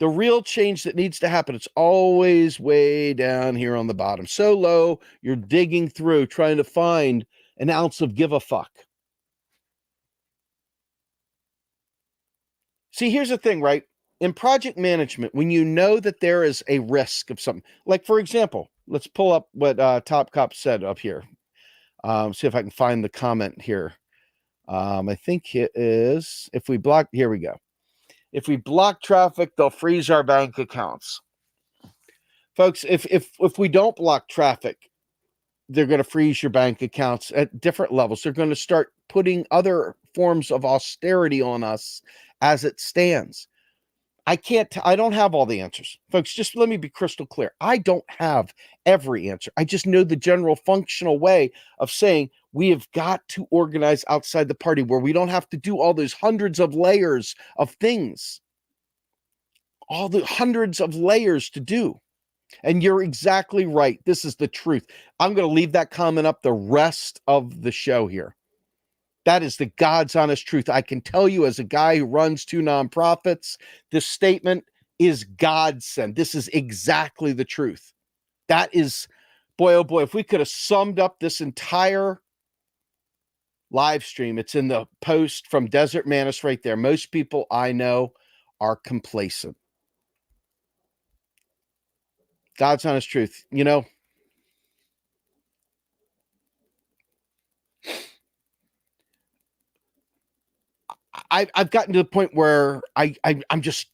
The real change that needs to happen, it's always way down here on the bottom. So low, you're digging through, trying to find an ounce of give a fuck. See, here's the thing, right? In project management, when you know that there is a risk of something, like, for example, let's pull up what Top Cop said up here. See if I can find the comment here. I think it is, if we block, here we go. If we block traffic, they'll freeze our bank accounts. Folks, if we don't block traffic, they're going to freeze your bank accounts at different levels. They're going to start putting other forms of austerity on us as it stands. I don't have all the answers. Folks, just let me be crystal clear. I don't have every answer. I just know the general functional way of saying we have got to organize outside the party where we don't have to do all those hundreds of layers of things. All the hundreds of layers to do. And you're exactly right. This is the truth. I'm going to leave that comment up the rest of the show here. That is the God's honest truth. I can tell you, as a guy who runs 2 nonprofits, this statement is godsend. This is exactly the truth. That is, boy, oh boy, if we could have summed up this entire live stream, it's in the post from Desert Manus right there. Most people I know are complacent. God's honest truth. You know, I've gotten to the point where I'm just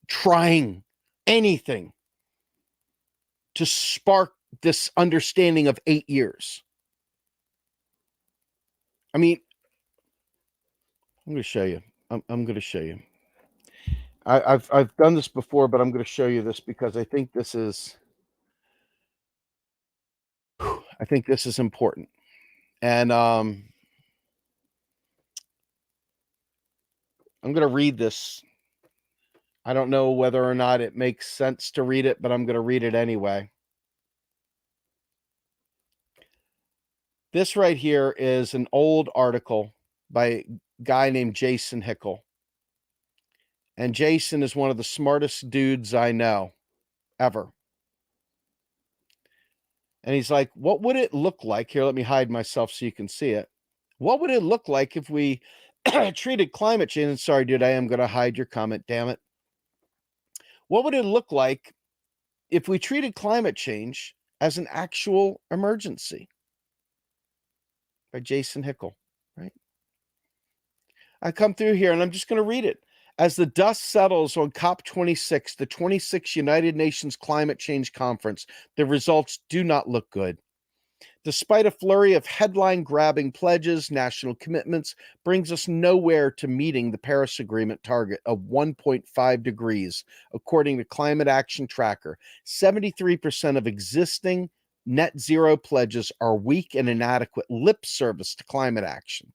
trying anything to spark this understanding of 8 years. I mean, I'm going to show you. I'm going to show you. I've done this before, but I'm going to show you this because I think this is important. And I'm going to read this. I don't know whether or not it makes sense to read it, but I'm going to read it anyway. This right here is an old article by a guy named Jason Hickel. And Jason is one of the smartest dudes I know ever. And he's like, what would it look like? Here, let me hide myself so you can see it. What would it look like if we treated climate change? Sorry, dude, I am going to hide your comment, damn it. What would it look like if we treated climate change as an actual emergency? By Jason Hickel, right? I come through here and I'm just going to read it. As the dust settles on COP26, the 26th United Nations Climate Change Conference, the results do not look good. Despite a flurry of headline-grabbing pledges, national commitments brings us nowhere to meeting the Paris Agreement target of 1.5 degrees, according to Climate Action Tracker. 73% of existing net zero pledges are weak and inadequate lip service to climate action.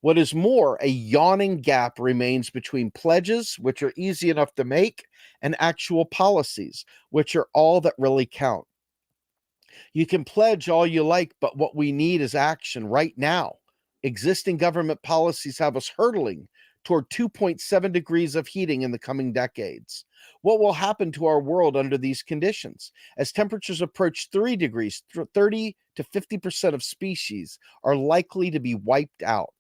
What is more, a yawning gap remains between pledges, which are easy enough to make, and actual policies, which are all that really count. You can pledge all you like, but what we need is action right now. Existing government policies have us hurtling toward 2.7 degrees of heating in the coming decades. What will happen to our world under these conditions? As temperatures approach 3 degrees, 30 to 50% of species are likely to be wiped out.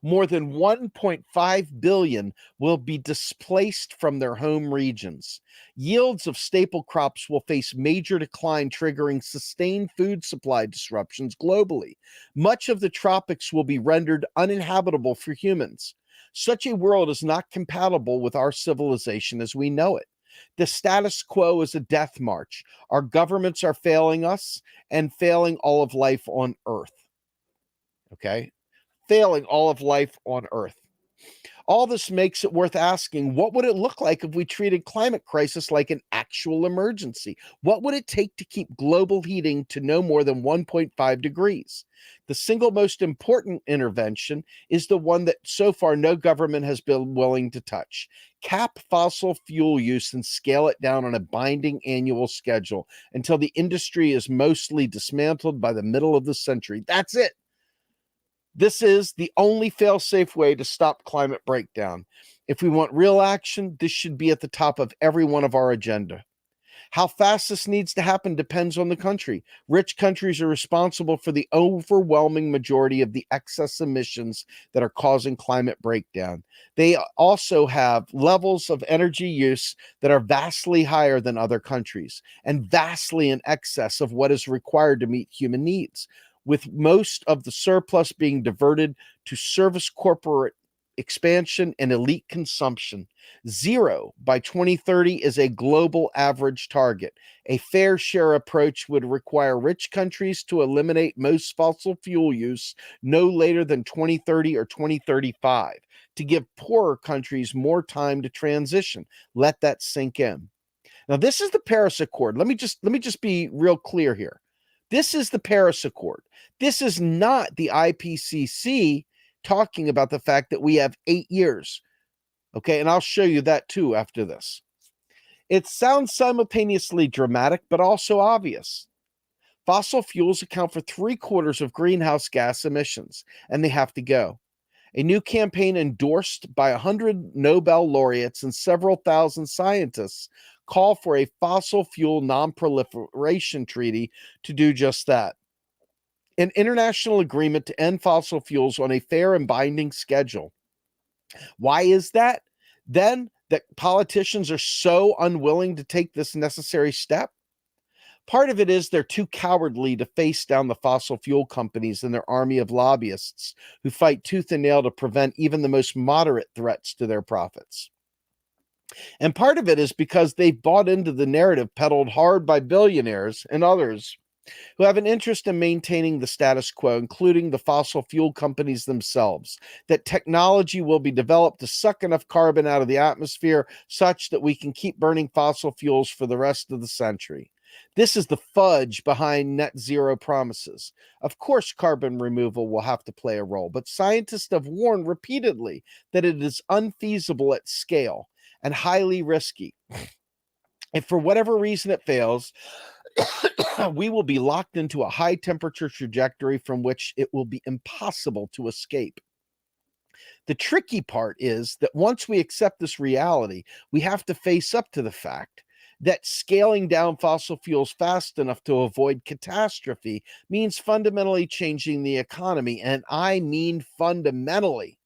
More than 1.5 billion will be displaced from their home regions. Yields of staple crops will face major decline, triggering sustained food supply disruptions globally. Much of the tropics will be rendered uninhabitable for humans. Such a world is not compatible with our civilization as we know it. The status quo is a death march. Our governments are failing us and failing all of life on Earth. Okay? Failing all of life on Earth. All this makes it worth asking, what would it look like if we treated climate crisis like an actual emergency? What would it take to keep global heating to no more than 1.5 degrees? The single most important intervention is the one that so far no government has been willing to touch. Cap fossil fuel use and scale it down on a binding annual schedule until the industry is mostly dismantled by the middle of the century. That's it. This is the only fail-safe way to stop climate breakdown. If we want real action, this should be at the top of every one of our agenda. How fast this needs to happen depends on the country. Rich countries are responsible for the overwhelming majority of the excess emissions that are causing climate breakdown. They also have levels of energy use that are vastly higher than other countries and vastly in excess of what is required to meet human needs, with most of the surplus being diverted to service corporate expansion and elite consumption. Zero by 2030 is a global average target. A fair share approach would require rich countries to eliminate most fossil fuel use no later than 2030 or 2035 to give poorer countries more time to transition. Let that sink in. Now, this is the Paris Accord. Let me just be real clear here. This is the Paris Accord. This is not the IPCC talking about the fact that we have 8 years. Okay, and I'll show you that too after this. It sounds simultaneously dramatic, but also obvious. Fossil fuels account for 3/4 of greenhouse gas emissions, and they have to go. A new campaign endorsed by 100 Nobel laureates and several thousand scientists call for a fossil fuel non-proliferation treaty to do just that. An international agreement to end fossil fuels on a fair and binding schedule. Why is that? Then that politicians are so unwilling to take this necessary step? Part of it is they're too cowardly to face down the fossil fuel companies and their army of lobbyists who fight tooth and nail to prevent even the most moderate threats to their profits. And part of it is because they've bought into the narrative peddled hard by billionaires and others who have an interest in maintaining the status quo, including the fossil fuel companies themselves, that technology will be developed to suck enough carbon out of the atmosphere such that we can keep burning fossil fuels for the rest of the century. This is the fudge behind net zero promises. Of course, carbon removal will have to play a role, but scientists have warned repeatedly that it is unfeasible at scale and highly risky. If for whatever reason it fails, we will be locked into a high temperature trajectory from which it will be impossible to escape. The tricky part is that once we accept this reality, we have to face up to the fact that scaling down fossil fuels fast enough to avoid catastrophe means fundamentally changing the economy. And I mean fundamentally.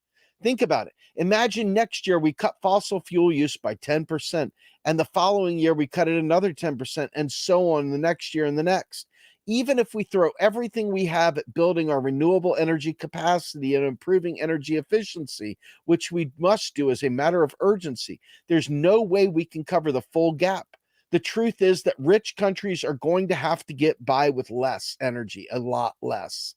Think about it. Imagine next year we cut fossil fuel use by 10%, and the following year we cut it another 10%, and so on the next year and the next. Even if we throw everything we have at building our renewable energy capacity and improving energy efficiency, which we must do as a matter of urgency, there's no way we can cover the full gap. The truth is that rich countries are going to have to get by with less energy, a lot less.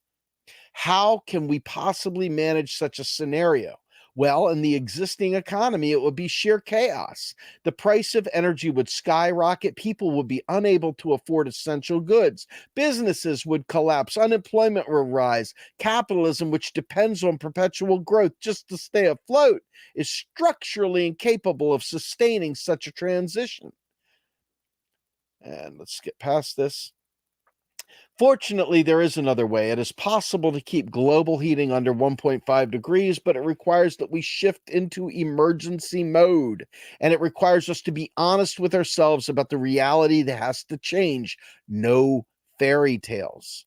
How can we possibly manage such a scenario? Well, in the existing economy, it would be sheer chaos. The price of energy would skyrocket. People would be unable to afford essential goods. Businesses would collapse. Unemployment will rise. Capitalism, which depends on perpetual growth just to stay afloat, is structurally incapable of sustaining such a transition. And let's get past this. Fortunately, there is another way. It is possible to keep global heating under 1.5 degrees, but it requires that we shift into emergency mode. And it requires us to be honest with ourselves about the reality that has to change. No fairy tales.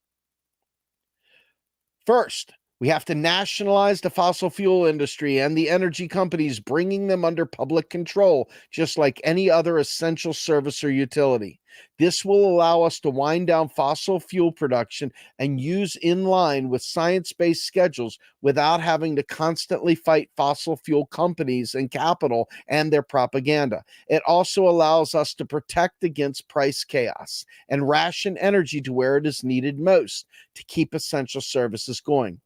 First, we have to nationalize the fossil fuel industry and the energy companies, bringing them under public control, just like any other essential service or utility. This will allow us to wind down fossil fuel production and use in line with science-based schedules without having to constantly fight fossil fuel companies and capital and their propaganda. It also allows us to protect against price chaos and ration energy to where it is needed most to keep essential services going.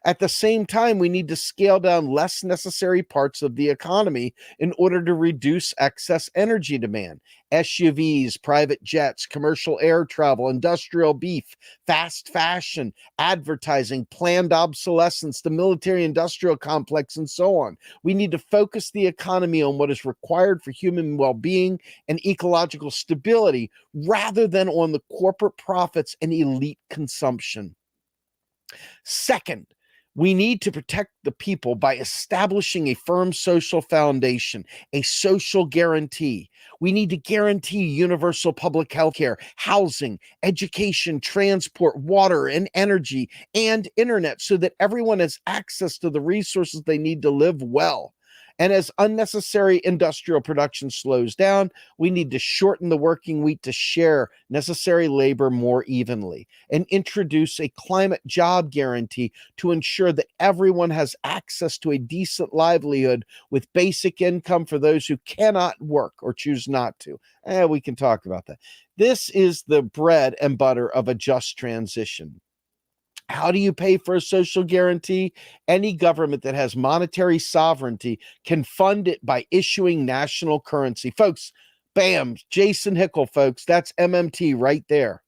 At the same time, we need to scale down less necessary parts of the economy in order to reduce excess energy demand. SUVs, private jets, commercial air travel, industrial beef, fast fashion, advertising, planned obsolescence, the military industrial complex, and so on. We need to focus the economy on what is required for human well-being and ecological stability rather than on the corporate profits and elite consumption. Second, we need to protect the people by establishing a firm social foundation, a social guarantee. We need to guarantee universal public health care, housing, education, transport, water, and energy, and internet so that everyone has access to the resources they need to live well. And as unnecessary industrial production slows down, we need to shorten the working week to share necessary labor more evenly and introduce a climate job guarantee to ensure that everyone has access to a decent livelihood with basic income for those who cannot work or choose not to. We can talk about that. This is the bread and butter of a just transition. How do you pay for a social guarantee? Any government that has monetary sovereignty can fund it by issuing national currency. Folks, bam, Jason Hickel, folks, that's MMT right there.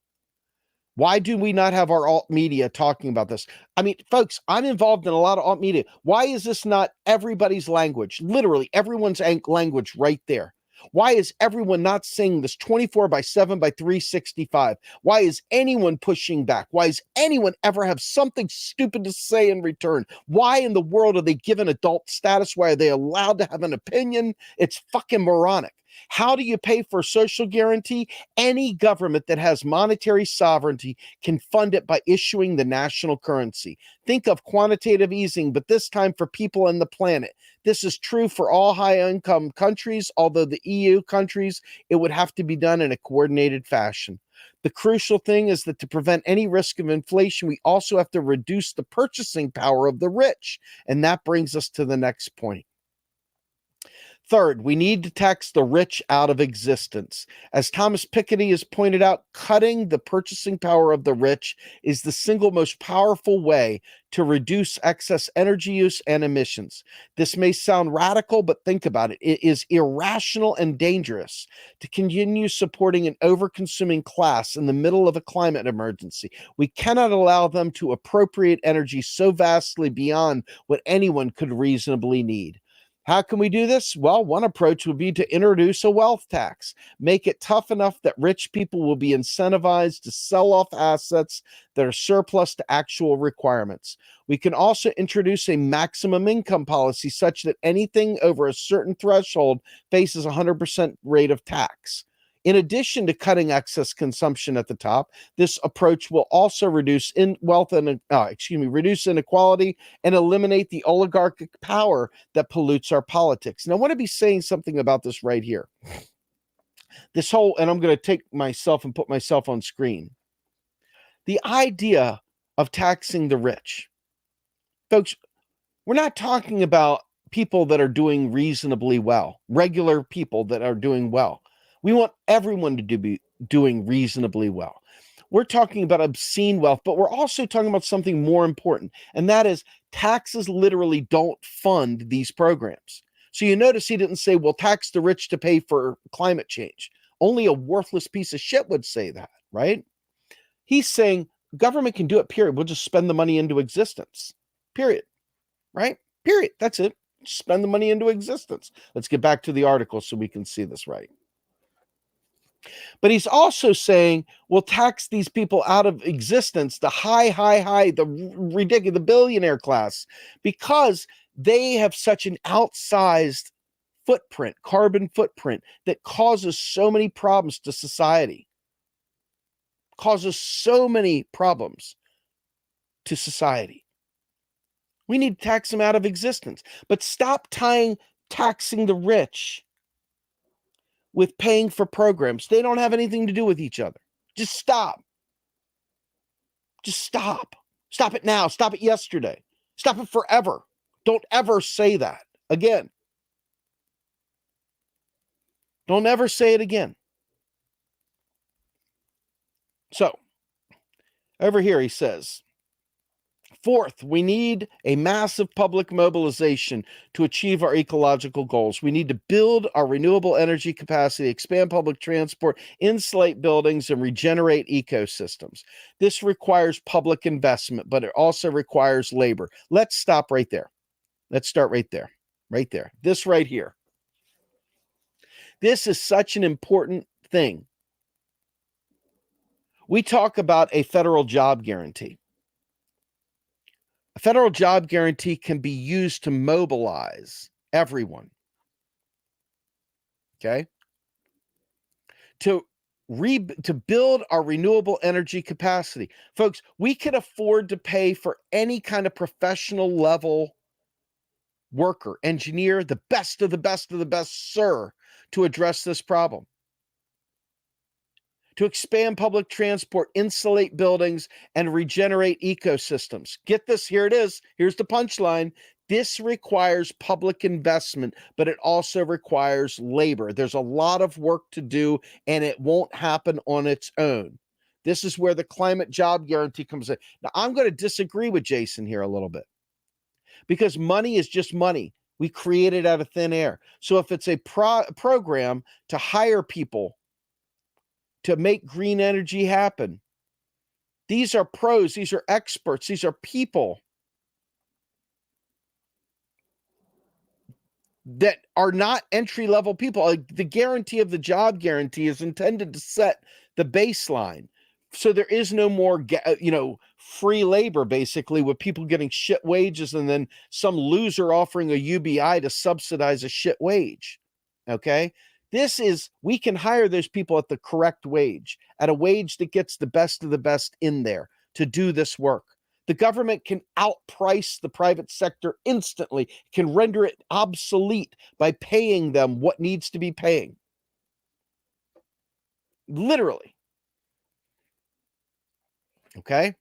Why do we not have our alt media talking about this? I mean, folks, I'm involved in a lot of alt media. Why is this not everybody's language? Literally everyone's language right there. Why is everyone not saying this 24/7 by 365? Why is anyone pushing back? Why does anyone ever have something stupid to say in return? Why in the world are they given adult status? Why are they allowed to have an opinion? It's fucking moronic. How do you pay for a social guarantee? Any government that has monetary sovereignty can fund it by issuing the national currency. Think of quantitative easing, but this time for people on the planet. This is true for all high-income countries, although the EU countries, it would have to be done in a coordinated fashion. The crucial thing is that to prevent any risk of inflation, we also have to reduce the purchasing power of the rich. And that brings us to the next point. Third, we need to tax the rich out of existence. As Thomas Piketty has pointed out, cutting the purchasing power of the rich is the single most powerful way to reduce excess energy use and emissions. This may sound radical, but think about it. It is irrational and dangerous to continue supporting an over-consuming class in the middle of a climate emergency. We cannot allow them to appropriate energy so vastly beyond what anyone could reasonably need. How can we do this? Well, one approach would be to introduce a wealth tax, make it tough enough that rich people will be incentivized to sell off assets that are surplus to actual requirements. We can also introduce a maximum income policy such that anything over a certain threshold faces a 100% rate of tax. In addition to cutting excess consumption at the top, this approach will also reduce reduce inequality and eliminate the oligarchic power that pollutes our politics. And I want to be saying something about this right here. And I'm going to take myself and put myself on screen. The idea of taxing the rich. Folks, we're not talking about people that are doing reasonably well, regular people that are doing well. We want everyone to be doing reasonably well. We're talking about obscene wealth, but we're also talking about something more important, and that is taxes literally don't fund these programs. So you notice he didn't say, well, tax the rich to pay for climate change. Only a worthless piece of shit would say that, right? He's saying government can do it, period. We'll just spend the money into existence, period, right? Period. That's it. Spend the money into existence. Let's get back to the article so we can see this right. But he's also saying, we'll tax these people out of existence, the the ridiculous, the billionaire class, because they have such an outsized footprint, carbon footprint, that causes so many problems to society. Causes so many problems to society. We need to tax them out of existence. But stop tying taxing the rich with paying for programs. They don't have anything to do with each other. Just stop. Just stop. Stop it now. Stop it yesterday. Stop it forever. Don't ever say that again. Don't ever say it again. So, over here he says, fourth, we need a massive public mobilization to achieve our ecological goals. We need to build our renewable energy capacity, expand public transport, insulate buildings, and regenerate ecosystems. This requires public investment, but it also requires labor. Let's stop right there. Let's start right there. Right there. This right here. This is such an important thing. We talk about a federal job guarantee. A federal job guarantee can be used to mobilize everyone. Okay? To build our renewable energy capacity. Folks, we can afford to pay for any kind of professional level worker, engineer, the best of the best of the best, sir, to address this problem. To expand public transport, insulate buildings, and regenerate ecosystems. Get this, here it is. Here's the punchline. This requires public investment, but it also requires labor. There's a lot of work to do, and it won't happen on its own. This is where the climate job guarantee comes in. Now, I'm going to disagree with Jason here a little bit, because money is just money. We create it out of thin air. So if it's a program to hire people to make green energy happen, these are pros, these are experts, these are people that are not entry-level people. The guarantee of the job guarantee is intended to set the baseline. So there is no more, free labor, basically, with people getting shit wages and then some loser offering a UBI to subsidize a shit wage. Okay? We can hire those people at the correct wage, at a wage that gets the best of the best in there to do this work. The government can outprice the private sector instantly, can render it obsolete by paying them what needs to be paying. Literally. Okay?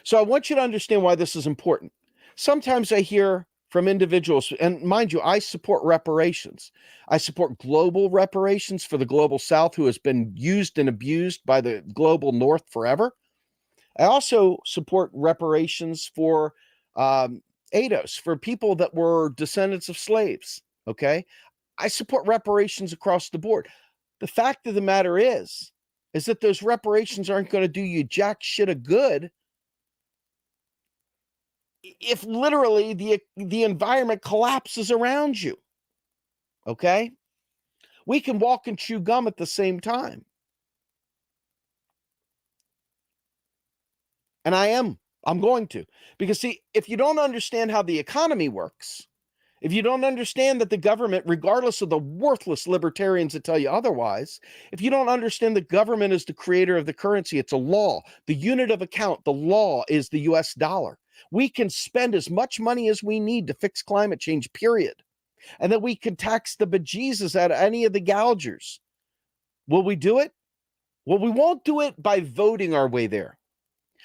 So I want you to understand why this is important. Sometimes I hear from individuals, and mind you, I support reparations. I support global reparations for the global South, who has been used and abused by the global North forever. I also support reparations for ADOS, for people that were descendants of slaves. Okay? I support reparations across the board. The fact of the matter is that those reparations aren't going to do you jack shit of good if literally the environment collapses around you. Okay? We can walk and chew gum at the same time. And I'm going to. Because see, if you don't understand how the economy works, if you don't understand that the government, regardless of the worthless libertarians that tell you otherwise, if you don't understand the government is the creator of the currency, it's a law. The unit of account, the law, is the US dollar. We can spend as much money as we need to fix climate change, period. And that we can tax the bejesus out of any of the gougers. Will we do it? Well, we won't do it by voting our way there.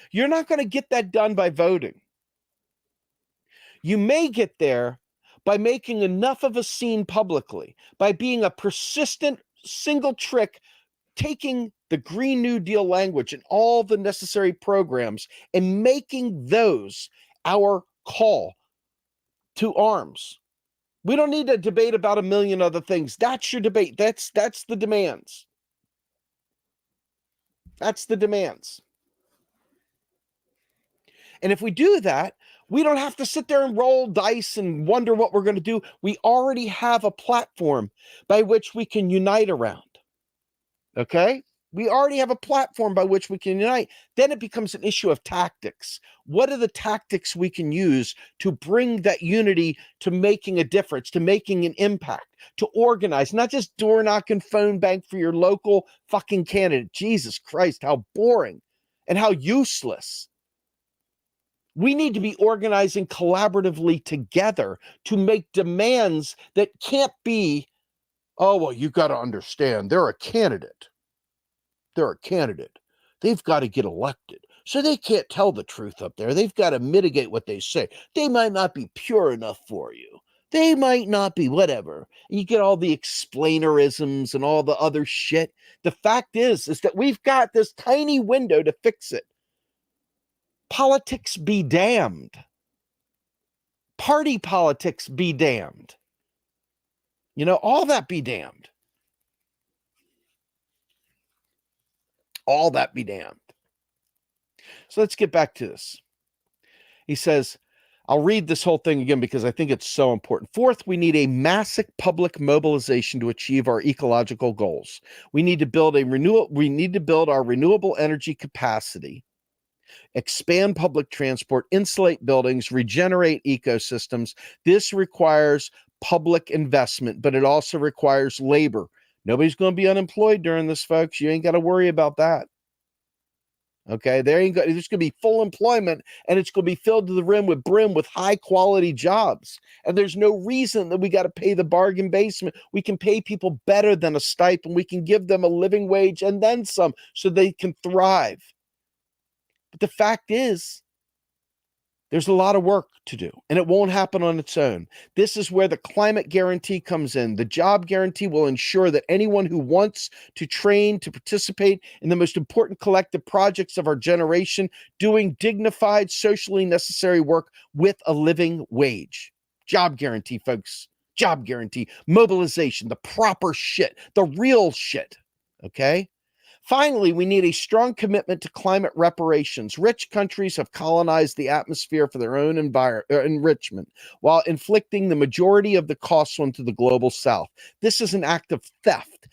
You're not going to get that done by voting. You may get there by making enough of a scene publicly, by being a persistent single trick, taking the Green New Deal language and all the necessary programs and making those our call to arms. We don't need to debate about a million other things. That's your debate. That's the demands. That's the demands. And if we do that, we don't have to sit there and roll dice and wonder what we're going to do. We already have a platform by which we can unite around. Okay? We already have a platform by which we can unite. Then it becomes an issue of tactics. What are the tactics we can use to bring that unity to making a difference, to making an impact, to organize, not just door knocking phone bank for your local fucking candidate. Jesus Christ, how boring and how useless. We need to be organizing collaboratively together to make demands that can't be, oh, well, you got to understand, they're a candidate. They're a candidate. They've got to get elected. So they can't tell the truth up there. They've got to mitigate what they say. They might not be pure enough for you. They might not be whatever. And you get all the explainerisms and all the other shit. The fact is that we've got this tiny window to fix it. Politics be damned. Party politics be damned. You know, all that be damned. All that be damned. So let's get back to this. He says, I'll read this whole thing again because I think it's so important. Fourth, we need a massive public mobilization to achieve our ecological goals. We need to build our renewable energy capacity, expand public transport, insulate buildings, regenerate ecosystems. This requires public investment, but it also requires labor. Nobody's going to be unemployed during this, folks. You ain't got to worry about that. Okay, there's going to be full employment, and it's going to be filled to the brim with high quality jobs. And there's no reason that we got to pay the bargain basement. We can pay people better than a stipend. We can give them a living wage and then some so they can thrive. But the fact is, there's a lot of work to do, and it won't happen on its own. This is where the climate guarantee comes in. The job guarantee will ensure that anyone who wants to train to participate in the most important collective projects of our generation, doing dignified, socially necessary work with a living wage. Job guarantee, folks. Job guarantee. Mobilization, the proper shit, the real shit. Okay? Finally, we need a strong commitment to climate reparations. Rich countries have colonized the atmosphere for their own enrichment, while inflicting the majority of the costs onto the global South. This is an act of theft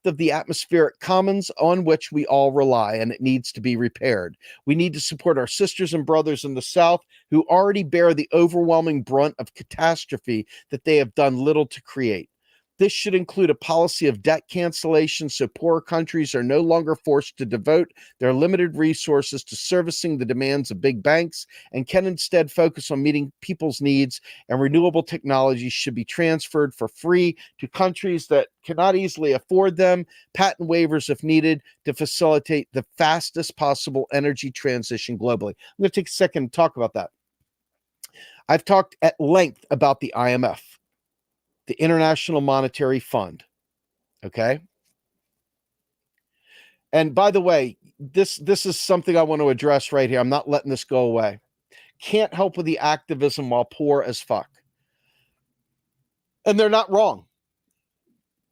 of the atmospheric commons on which we all rely, and it needs to be repaired. We need to support our sisters and brothers in the South who already bear the overwhelming brunt of catastrophe that they have done little to create. This should include a policy of debt cancellation so poor countries are no longer forced to devote their limited resources to servicing the demands of big banks and can instead focus on meeting people's needs, and renewable technologies should be transferred for free to countries that cannot easily afford them, patent waivers if needed, to facilitate the fastest possible energy transition globally. I'm going to take a second to talk about that. I've talked at length about the IMF, the International Monetary Fund. Okay. And by the way, this is something I want to address right here. I'm not letting this go away. Can't help with the activism while poor as fuck. And they're not wrong.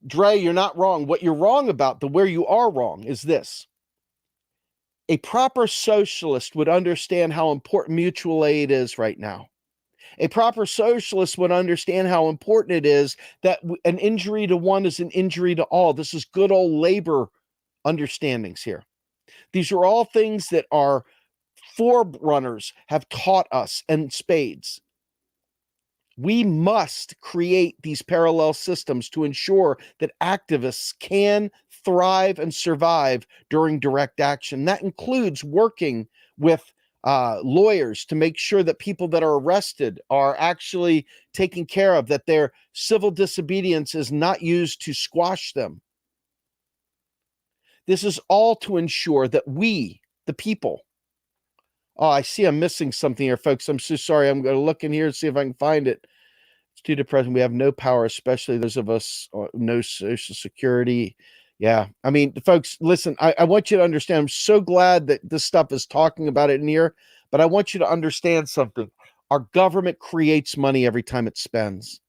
Dre, you're not wrong. What you're wrong about, where you are wrong, is this. A proper socialist would understand how important mutual aid is right now. A proper socialist would understand how important it is that an injury to one is an injury to all. This is good old labor understandings here. These are all things that our forerunners have taught us in spades. We must create these parallel systems to ensure that activists can thrive and survive during direct action. That includes working with lawyers to make sure that people that are arrested are actually taken care of, that their civil disobedience is not used to squash them. This is all to ensure that we, the people. Oh, I see I'm missing something here, folks. I'm so sorry. I'm going to look in here and see if I can find it. It's too depressing. We have no power, especially those of us, no social security. Yeah. I mean, folks, listen, I want you to understand. I'm so glad that this stuff is talking about it in here, but I want you to understand something. Our government creates money every time it spends.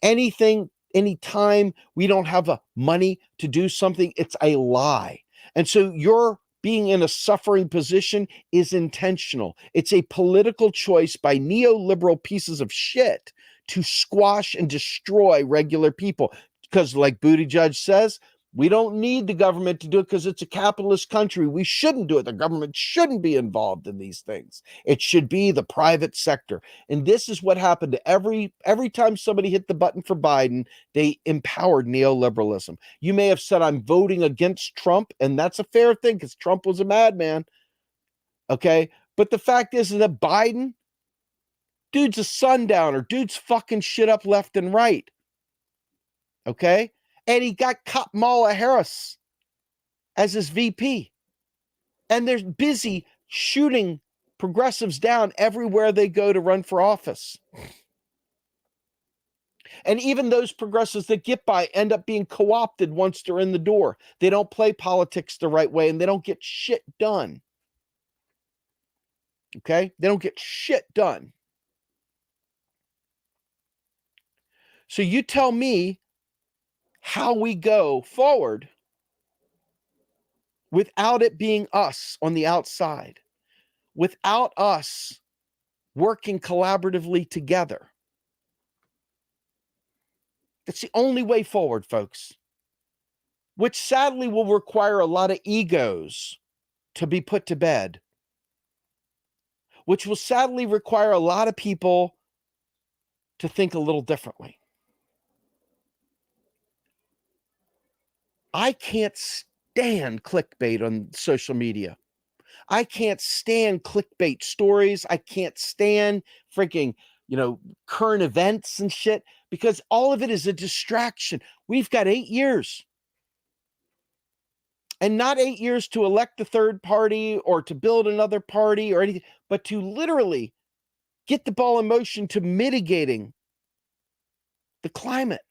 Anything, anytime we don't have the money to do something, it's a lie. And so your being in a suffering position is intentional. It's a political choice by neoliberal pieces of shit to squash and destroy regular people. Because like Buttigieg says, we don't need the government to do it because it's a capitalist country. We shouldn't do it. The government shouldn't be involved in these things. It should be the private sector. And this is what happened to every time somebody hit the button for Biden, they empowered neoliberalism. You may have said, I'm voting against Trump, and that's a fair thing because Trump was a madman. Okay. But the fact is that Biden, dude's a sundowner. Dude's fucking shit up left and right. Okay. And he got Kamala Harris as his VP. And they're busy shooting progressives down everywhere they go to run for office. And even those progressives that get by end up being co-opted once they're in the door. They don't play politics the right way and they don't get shit done. Okay? They don't get shit done. So you tell me how we go forward without it being us on the outside, without us working collaboratively together. That's the only way forward, folks, which sadly will require a lot of egos to be put to bed, which will sadly require a lot of people to think a little differently. I can't stand clickbait on social media. I can't stand clickbait stories. I can't stand freaking, current events and shit, because all of it is a distraction. We've got 8 years. And not 8 years to elect a third party or to build another party or anything, but to literally get the ball in motion to mitigating the climate.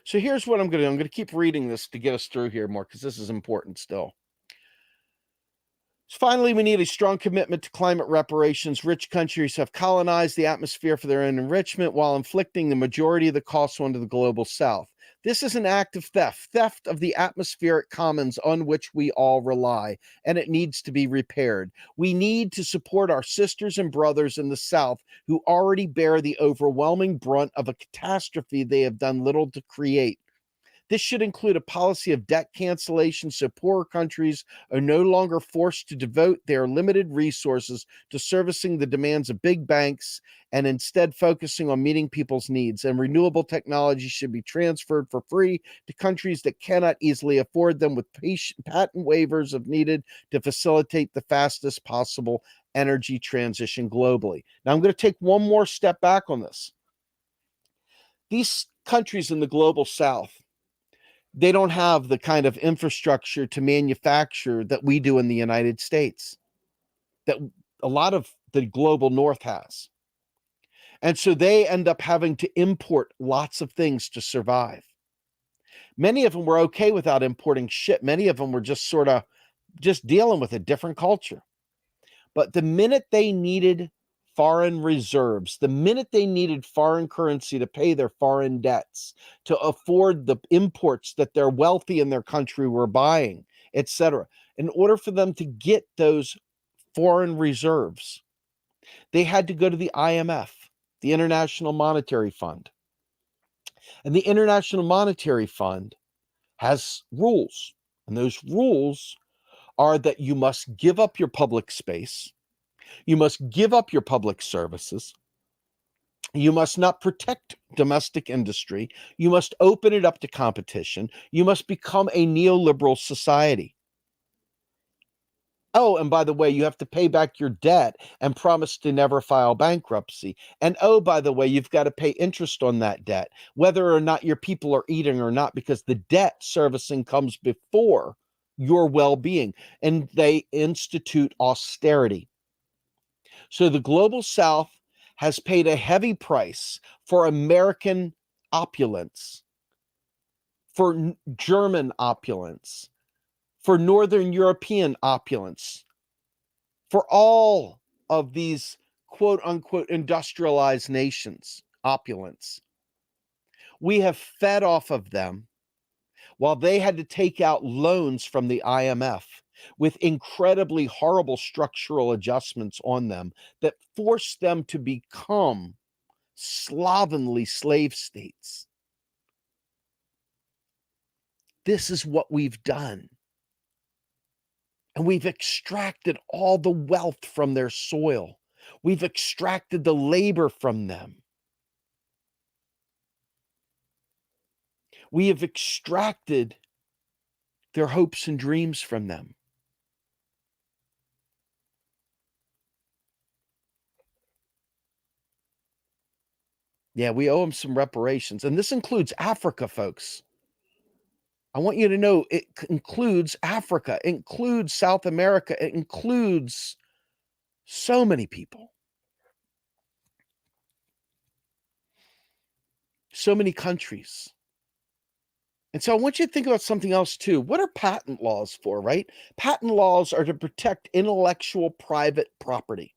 So here's what I'm going to do. I'm going to keep reading this to get us through here more because this is important still. Finally, we need a strong commitment to climate reparations. Rich countries have colonized the atmosphere for their own enrichment while inflicting the majority of the costs onto the global south. This is an act of theft of the atmospheric commons on which we all rely, and it needs to be repaired. We need to support our sisters and brothers in the South who already bear the overwhelming brunt of a catastrophe they have done little to create. This should include a policy of debt cancellation so poorer countries are no longer forced to devote their limited resources to servicing the demands of big banks and instead focusing on meeting people's needs. And renewable technology should be transferred for free to countries that cannot easily afford them, with patent waivers if needed to facilitate the fastest possible energy transition globally. Now, I'm going to take one more step back on this. These countries in the global south, they don't have the kind of infrastructure to manufacture that we do in the United States, that a lot of the global north has. And so they end up having to import lots of things to survive. Many of them were okay without importing shit. Many of them were just sort of just dealing with a different culture. But the minute they needed foreign reserves, the minute they needed foreign currency to pay their foreign debts, to afford the imports that their wealthy in their country were buying, etc., in order for them to get those foreign reserves, they had to go to the IMF, the International Monetary Fund. And the International Monetary Fund has rules. And those rules are that you must give up your public space. You must give up your public services. You must not protect domestic industry. You must open it up to competition. You must become a neoliberal society. Oh, and by the way, you have to pay back your debt and promise to never file bankruptcy. And oh, by the way, you've got to pay interest on that debt, whether or not your people are eating or not, because the debt servicing comes before your well-being. And they institute austerity. So the global south has paid a heavy price for American opulence, for German opulence, for Northern European opulence, for all of these quote unquote industrialized nations' opulence. We have fed off of them while they had to take out loans from the IMF with incredibly horrible structural adjustments on them that forced them to become slovenly slave states. This is what we've done. And we've extracted all the wealth from their soil. We've extracted the labor from them. We have extracted their hopes and dreams from them. Yeah, we owe them some reparations. And this includes Africa, folks. I want you to know it includes Africa, it includes South America, it includes so many people, so many countries. And so I want you to think about something else too. What are patent laws for, right? Patent laws are to protect intellectual private property.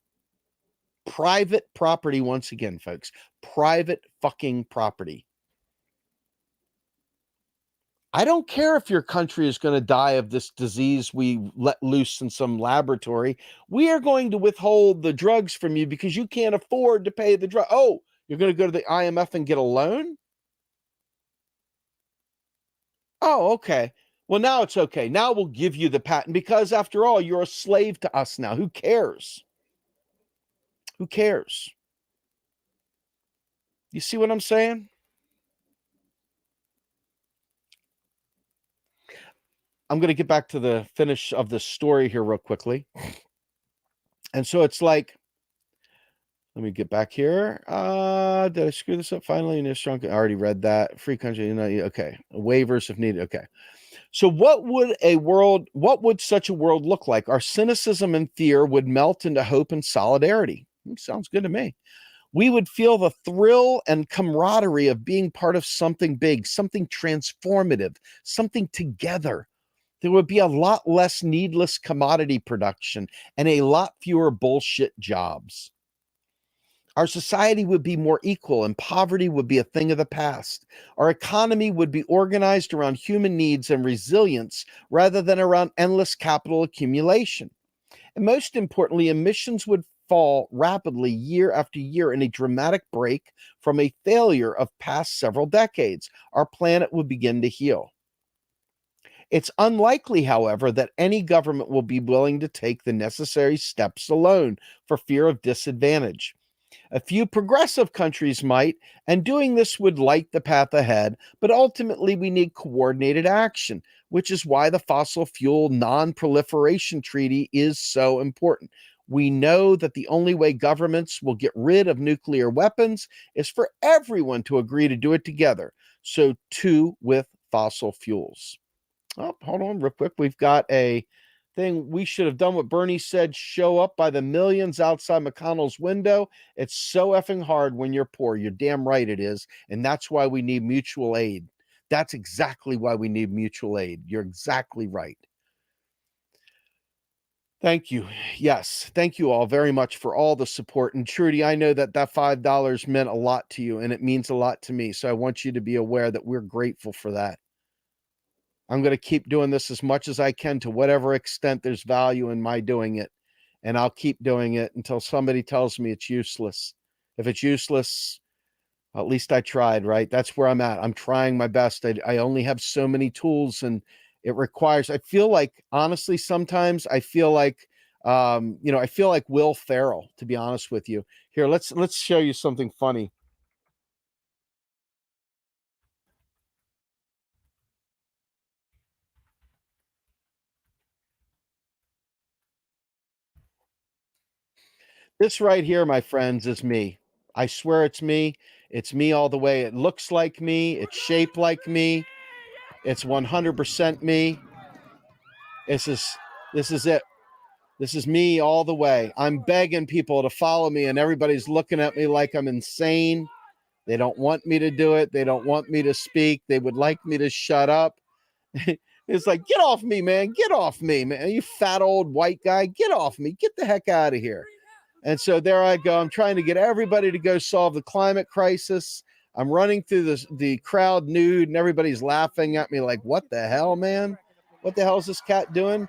Private property, once again, folks. Private fucking property. I don't care if your country is going to die of this disease we let loose in some laboratory. We are going to withhold the drugs from you because you can't afford to pay the drug. Oh, you're going to go to the IMF and get a loan? Oh, okay. Well, now it's okay. Now we'll give you the patent because, after all, you're a slave to us now. Who cares? Who cares? You see what I'm saying? I'm going to get back to the finish of the story here real quickly. And so it's like, let me get back here. Did I screw this up finally? I already read that. Free country, okay. Waivers if needed. Okay. So what would such a world look like? Our cynicism and fear would melt into hope and solidarity. Sounds good to me. We would feel the thrill and camaraderie of being part of something big, something transformative, something together. There would be a lot less needless commodity production and a lot fewer bullshit jobs. Our society would be more equal and poverty would be a thing of the past. Our economy would be organized around human needs and resilience rather than around endless capital accumulation. And most importantly, emissions would fall rapidly year after year in a dramatic break from a failure of past several decades, our planet will begin to heal. It's unlikely, however, that any government will be willing to take the necessary steps alone for fear of disadvantage. A few progressive countries might, and doing this would light the path ahead, but ultimately we need coordinated action, which is why the Fossil Fuel Non-Proliferation Treaty is so important. We know that the only way governments will get rid of nuclear weapons is for everyone to agree to do it together. So too with fossil fuels. Oh, hold on real quick. We've got a thing. We should have done what Bernie said, show up by the millions outside McConnell's window. It's so effing hard when you're poor. You're damn right it is. And that's why we need mutual aid. That's exactly why we need mutual aid. You're exactly right. Thank you. Yes. Thank you all very much for all the support. And Trudy, I know that that $5 meant a lot to you and it means a lot to me. So I want you to be aware that we're grateful for that. I'm going to keep doing this as much as I can to whatever extent there's value in my doing it. And I'll keep doing it until somebody tells me it's useless. If it's useless, at least I tried, right? That's where I'm at. I'm trying my best. I only have so many tools and it requires, I feel like, honestly, sometimes I feel like, I feel like Will Ferrell, to be honest with you. Here, let's show you something funny. This right here, my friends, is me. I swear it's me. It's me all the way. It looks like me. It's shaped like me. It's 100% me. This is it. This is me all the way. I'm begging people to follow me, and everybody's looking at me like I'm insane. They don't want me to do it. They don't want me to speak. They would like me to shut up. It's like, get off me, man. Get off me, man. You fat old white guy. Get off me. Get the heck out of here. And so there I go. I'm trying to get everybody to go solve the climate crisis. I'm running through the crowd nude, and everybody's laughing at me like, what the hell, man? What the hell is this cat doing?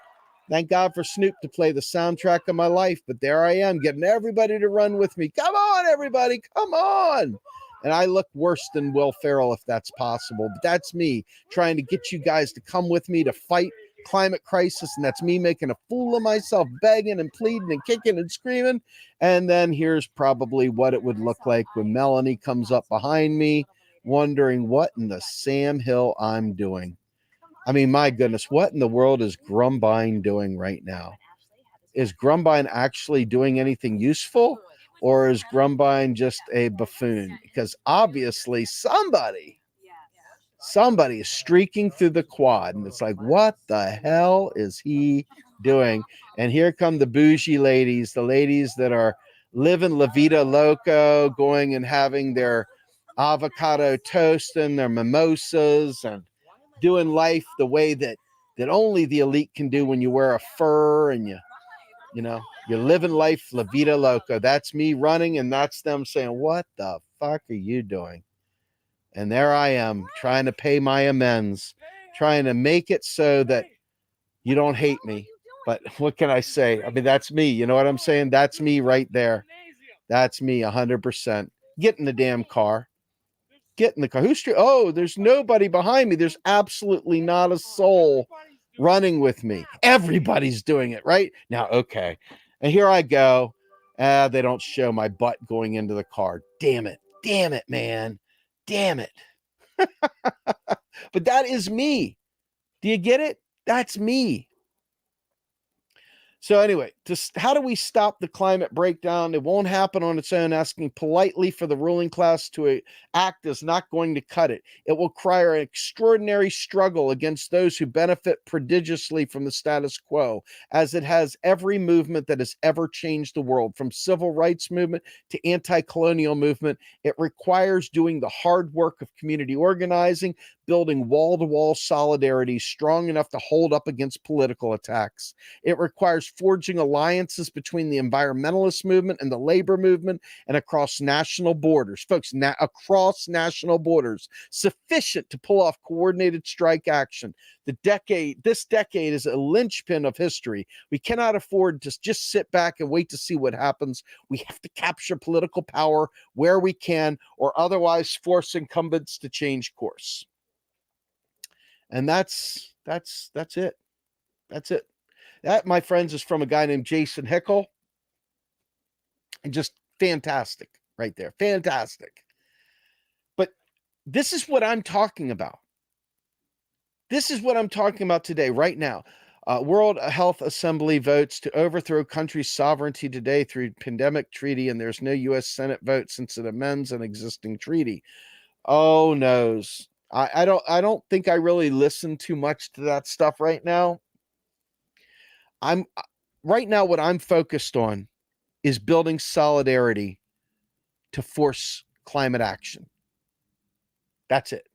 Thank God for Snoop to play the soundtrack of my life. But there I am, getting everybody to run with me. Come on, everybody. Come on. And I look worse than Will Ferrell, if that's possible. But that's me trying to get you guys to come with me to fight climate crisis, and that's me making a fool of myself, begging and pleading and kicking and screaming. And then here's probably what it would look like when Melanie comes up behind me, wondering what in the Sam Hill I'm doing. I mean, my goodness, what in the world is Grumbine doing right now? Is Grumbine actually doing anything useful, or is Grumbine just a buffoon? Because obviously somebody is streaking through the quad, and it's like, what the hell is he doing? And here come the bougie ladies, the ladies that are living La Vida Loco, going and having their avocado toast and their mimosas and doing life the way that only the elite can do when you wear a fur and you're living life La Vida Loca. That's me running, and that's them saying, what the fuck are you doing? And there I am trying to pay my amends, trying to make it so that you don't hate me. But what can I say? I mean, that's me. You know what I'm saying? That's me right there. That's me 100%. Get in the damn car. Get in the car. Oh, there's nobody behind me. There's absolutely not a soul running with me. Everybody's doing it right now. Okay. And here I go. They don't show my butt going into the car. Damn it. Damn it, man. Damn it. But that is me. Do you get it? That's me. So anyway, how do we stop the climate breakdown? It won't happen on its own. Asking politely for the ruling class to act is not going to cut it. It will require an extraordinary struggle against those who benefit prodigiously from the status quo, as it has every movement that has ever changed the world, from civil rights movement to anti-colonial movement. It requires doing the hard work of community organizing, building wall-to-wall solidarity strong enough to hold up against political attacks. It requires forging alliances alliances between the environmentalist movement and the labor movement and across national borders. Folks, across national borders, sufficient to pull off coordinated strike action. This decade is a linchpin of history. We cannot afford to just sit back and wait to see what happens. We have to capture political power where we can, or otherwise force incumbents to change course. And that's it. That's it. That, my friends, is from a guy named Jason Hickel. And just fantastic right there. Fantastic. But this is what I'm talking about. This is what I'm talking about today, right now. World Health Assembly votes to overthrow country's sovereignty today through pandemic treaty, and there's no U.S. Senate vote since it amends an existing treaty. Oh, noes. I don't think I really listen too much to that stuff right now. Right now, what I'm focused on is building solidarity to force climate action. That's it.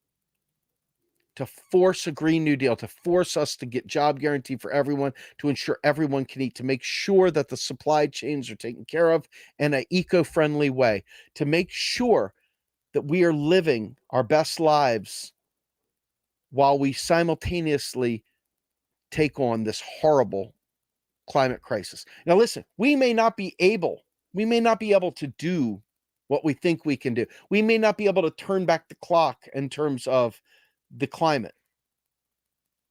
To force a Green New Deal, to force us to get job guarantee for everyone, to ensure everyone can eat, to make sure that the supply chains are taken care of in an eco-friendly way, to make sure that we are living our best lives while we simultaneously take on this horrible climate crisis. Now, listen, we may not be able to do what we think we can do. We may not be able to turn back the clock in terms of the climate.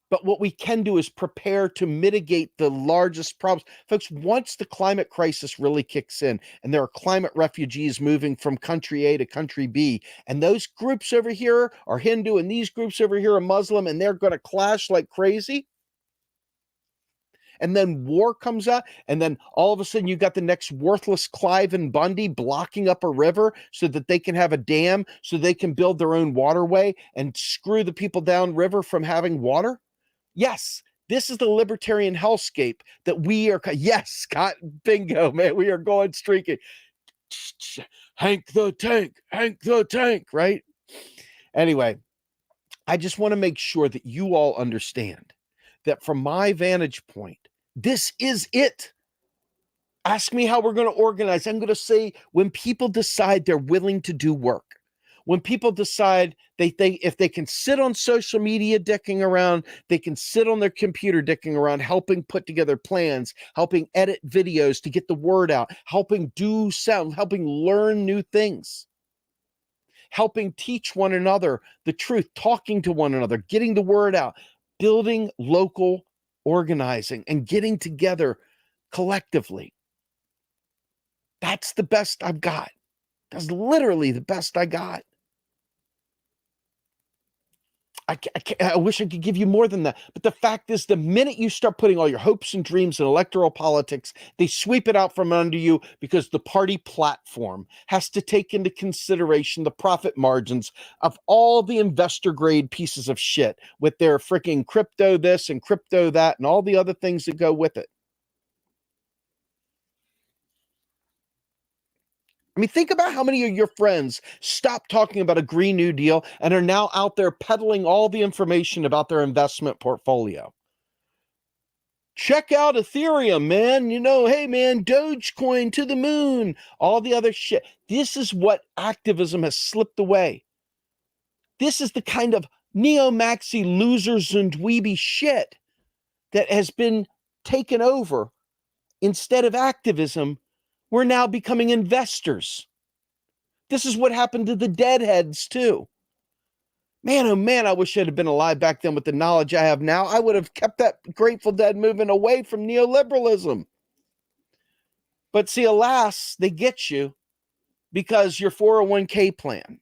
But what we can do is prepare to mitigate the largest problems. Folks, once the climate crisis really kicks in and there are climate refugees moving from country A to country B, and those groups over here are Hindu and these groups over here are Muslim, and they're going to clash like crazy, and then war comes out, and then all of a sudden you got the next worthless Clive and Bundy blocking up a river so that they can have a dam, so they can build their own waterway and screw the people downriver from having water. Yes, this is the libertarian hellscape that we are. Yes, Scott, bingo, man, we are going streaking. Hank the tank, right? Anyway, I just want to make sure that you all understand that from my vantage point, this is it. Ask me how we're going to organize. I'm going to say when people decide they're willing to do work, when people decide if they can sit on social media dicking around, they can sit on their computer dicking around, helping put together plans, helping edit videos to get the word out, helping do sound, helping learn new things, helping teach one another the truth, talking to one another, getting the word out, building local organizing and getting together collectively. That's the best I've got. That's literally the best I got. I wish I could give you more than that. But the fact is, the minute you start putting all your hopes and dreams in electoral politics, they sweep it out from under you because the party platform has to take into consideration the profit margins of all the investor grade pieces of shit with their freaking crypto this and crypto that and all the other things that go with it. I mean, think about how many of your friends stopped talking about a Green New Deal and are now out there peddling all the information about their investment portfolio. Check out Ethereum, man. Hey, man, Dogecoin to the moon, all the other shit. This is what activism has slipped away. This is the kind of neo-maxi losers and dweeby shit that has been taken over. Instead of activism, we're now becoming investors. This is what happened to the deadheads, too. Man, oh man, I wish I'd have been alive back then with the knowledge I have now. I would have kept that Grateful Dead movement away from neoliberalism. But see, alas, they get you because your 401k plan.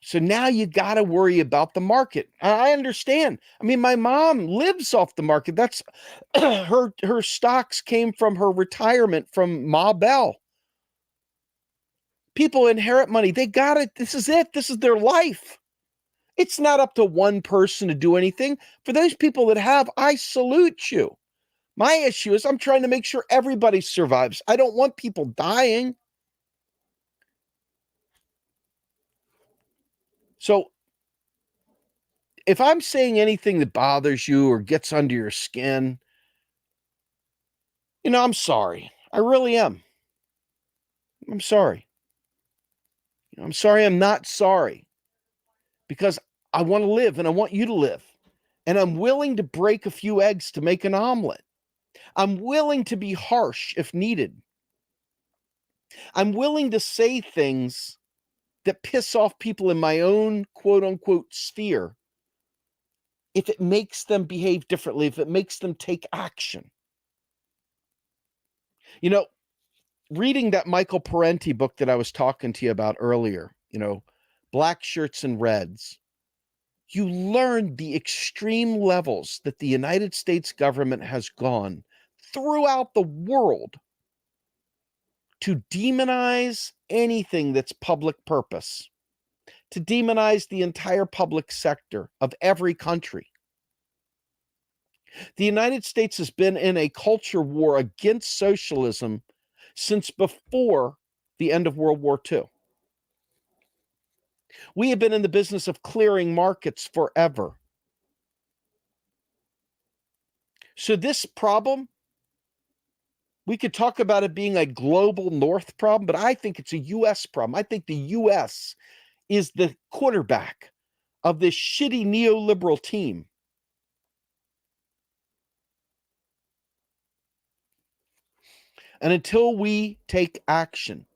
So now you got to worry about the market. I understand. I mean, my mom lives off the market. That's her stocks came from her retirement from Ma Bell. People inherit money. They got it. This is it. This is their life. It's not up to one person to do anything. For those people that have, I salute you. My issue is I'm trying to make sure everybody survives. I don't want people dying. So if I'm saying anything that bothers you or gets under your skin, I'm sorry. I really am. I'm sorry. I'm sorry. I'm not sorry, because I want to live and I want you to live. And I'm willing to break a few eggs to make an omelet. I'm willing to be harsh if needed. I'm willing to say things that piss off people in my own quote unquote sphere if it makes them behave differently, if it makes them take action. Reading that Michael Parenti book that I was talking to you about earlier, Black Shirts and Reds, you learn the extreme levels that the United States government has gone throughout the world to demonize anything that's public purpose, to demonize the entire public sector of every country. The United States has been in a culture war against socialism since before the end of World War II. We have been in the business of clearing markets forever. So this problem, we could talk about it being a global North problem, but I think it's a U.S. problem. I think the U.S. is the quarterback of this shitty neoliberal team. And until we take action,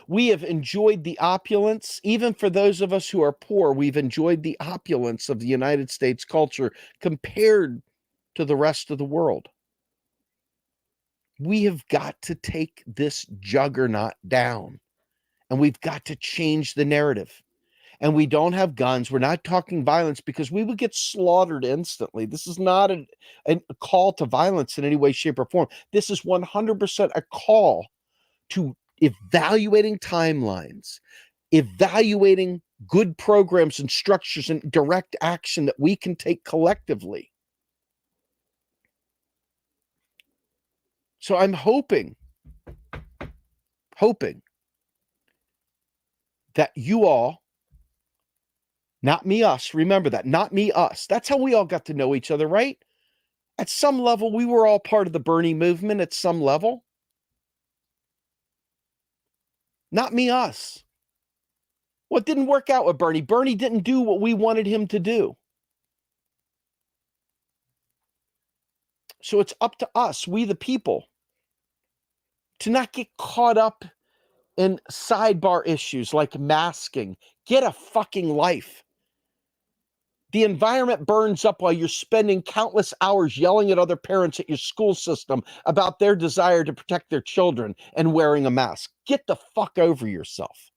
we have enjoyed the opulence. Even for those of us who are poor, we've enjoyed the opulence of the United States culture compared to the rest of the world. We have got to take this juggernaut down, and we've got to change the narrative. And we don't have guns. We're not talking violence, because we would get slaughtered instantly. This is not a call to violence in any way, shape, or form. This is 100% a call to evaluating timelines, evaluating good programs and structures and direct action that we can take collectively. So I'm hoping that you all, not me, us, remember that, not me, us. That's how we all got to know each other, right? At some level, we were all part of the Bernie movement at some level. Not me, us. Well, it didn't work out with Bernie. Bernie didn't do what we wanted him to do. So it's up to us, we the people, to not get caught up in sidebar issues like masking. Get a fucking life. The environment burns up while you're spending countless hours yelling at other parents at your school system about their desire to protect their children and wearing a mask. Get the fuck over yourself.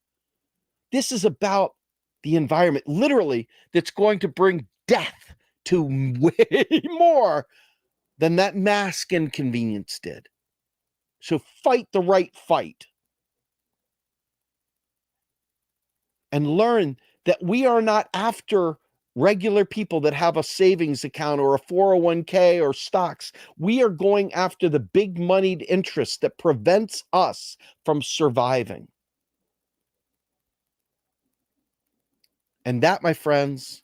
This is about the environment, literally, that's going to bring death to way more than that mask inconvenience did. So fight the right fight. And learn that we are not after regular people that have a savings account or a 401k or stocks. We are going after the big moneyed interest that prevents us from surviving. And that, my friends,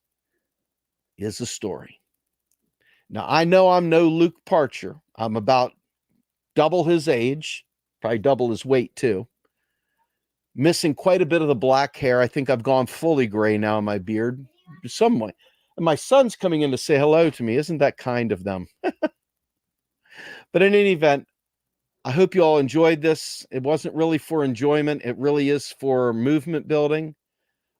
is the story. Now, I know I'm no Luke Parcher. I'm about double his age, probably double his weight too. Missing quite a bit of the black hair. I think I've gone fully gray now in my beard. Some way. And my son's coming in to say hello to me. Isn't that kind of them? But in any event, I hope you all enjoyed this. It wasn't really for enjoyment. It really is for movement building.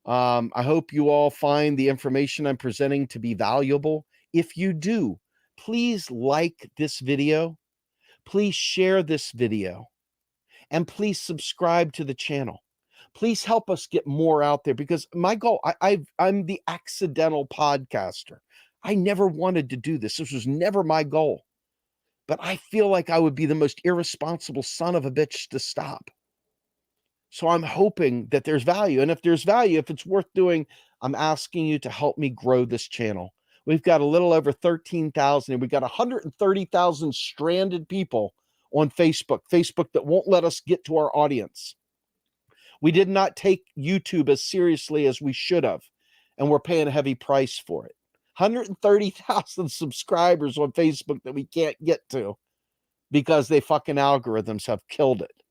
I hope you all find the information I'm presenting to be valuable. If you do, please like this video. Please share this video. And please subscribe to the channel. Please help us get more out there, because my goal, I'm the accidental podcaster. I never wanted to do this. This was never my goal. But I feel like I would be the most irresponsible son of a bitch to stop. So I'm hoping that there's value. And if there's value, if it's worth doing, I'm asking you to help me grow this channel. We've got a little over 13,000, and we've got 130,000 stranded people on Facebook that won't let us get to our audience. We did not take YouTube as seriously as we should have, and we're paying a heavy price for it. 130,000 subscribers on Facebook that we can't get to because they fucking algorithms have killed it.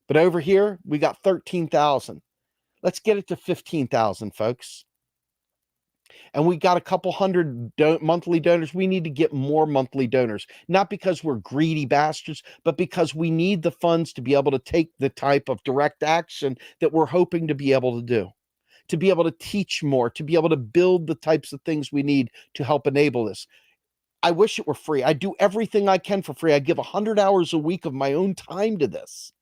But over here, we got 13,000. Let's get it to 15,000, folks. And we got a couple hundred monthly donors. We need to get more monthly donors, not because we're greedy bastards, but because we need the funds to be able to take the type of direct action that we're hoping to be able to do, to be able to teach more, to be able to build the types of things we need to help enable this. I wish it were free. I do everything I can for free. I give 100 hours a week of my own time to this.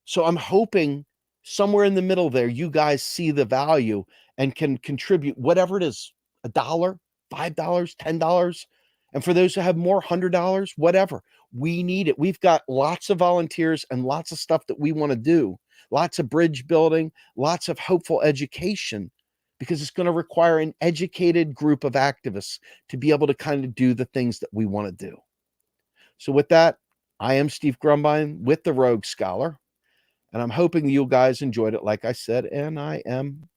So I'm hoping somewhere in the middle there, you guys see the value and can contribute whatever it is, $1, $5, $10. And for those who have more, $100, whatever. We need it. We've got lots of volunteers and lots of stuff that we want to do. Lots of bridge building, lots of hopeful education, because it's going to require an educated group of activists to be able to kind of do the things that we want to do. So with that, I am Steve Grumbine with the Rogue Scholar, and I'm hoping you guys enjoyed it, like I said, and I am...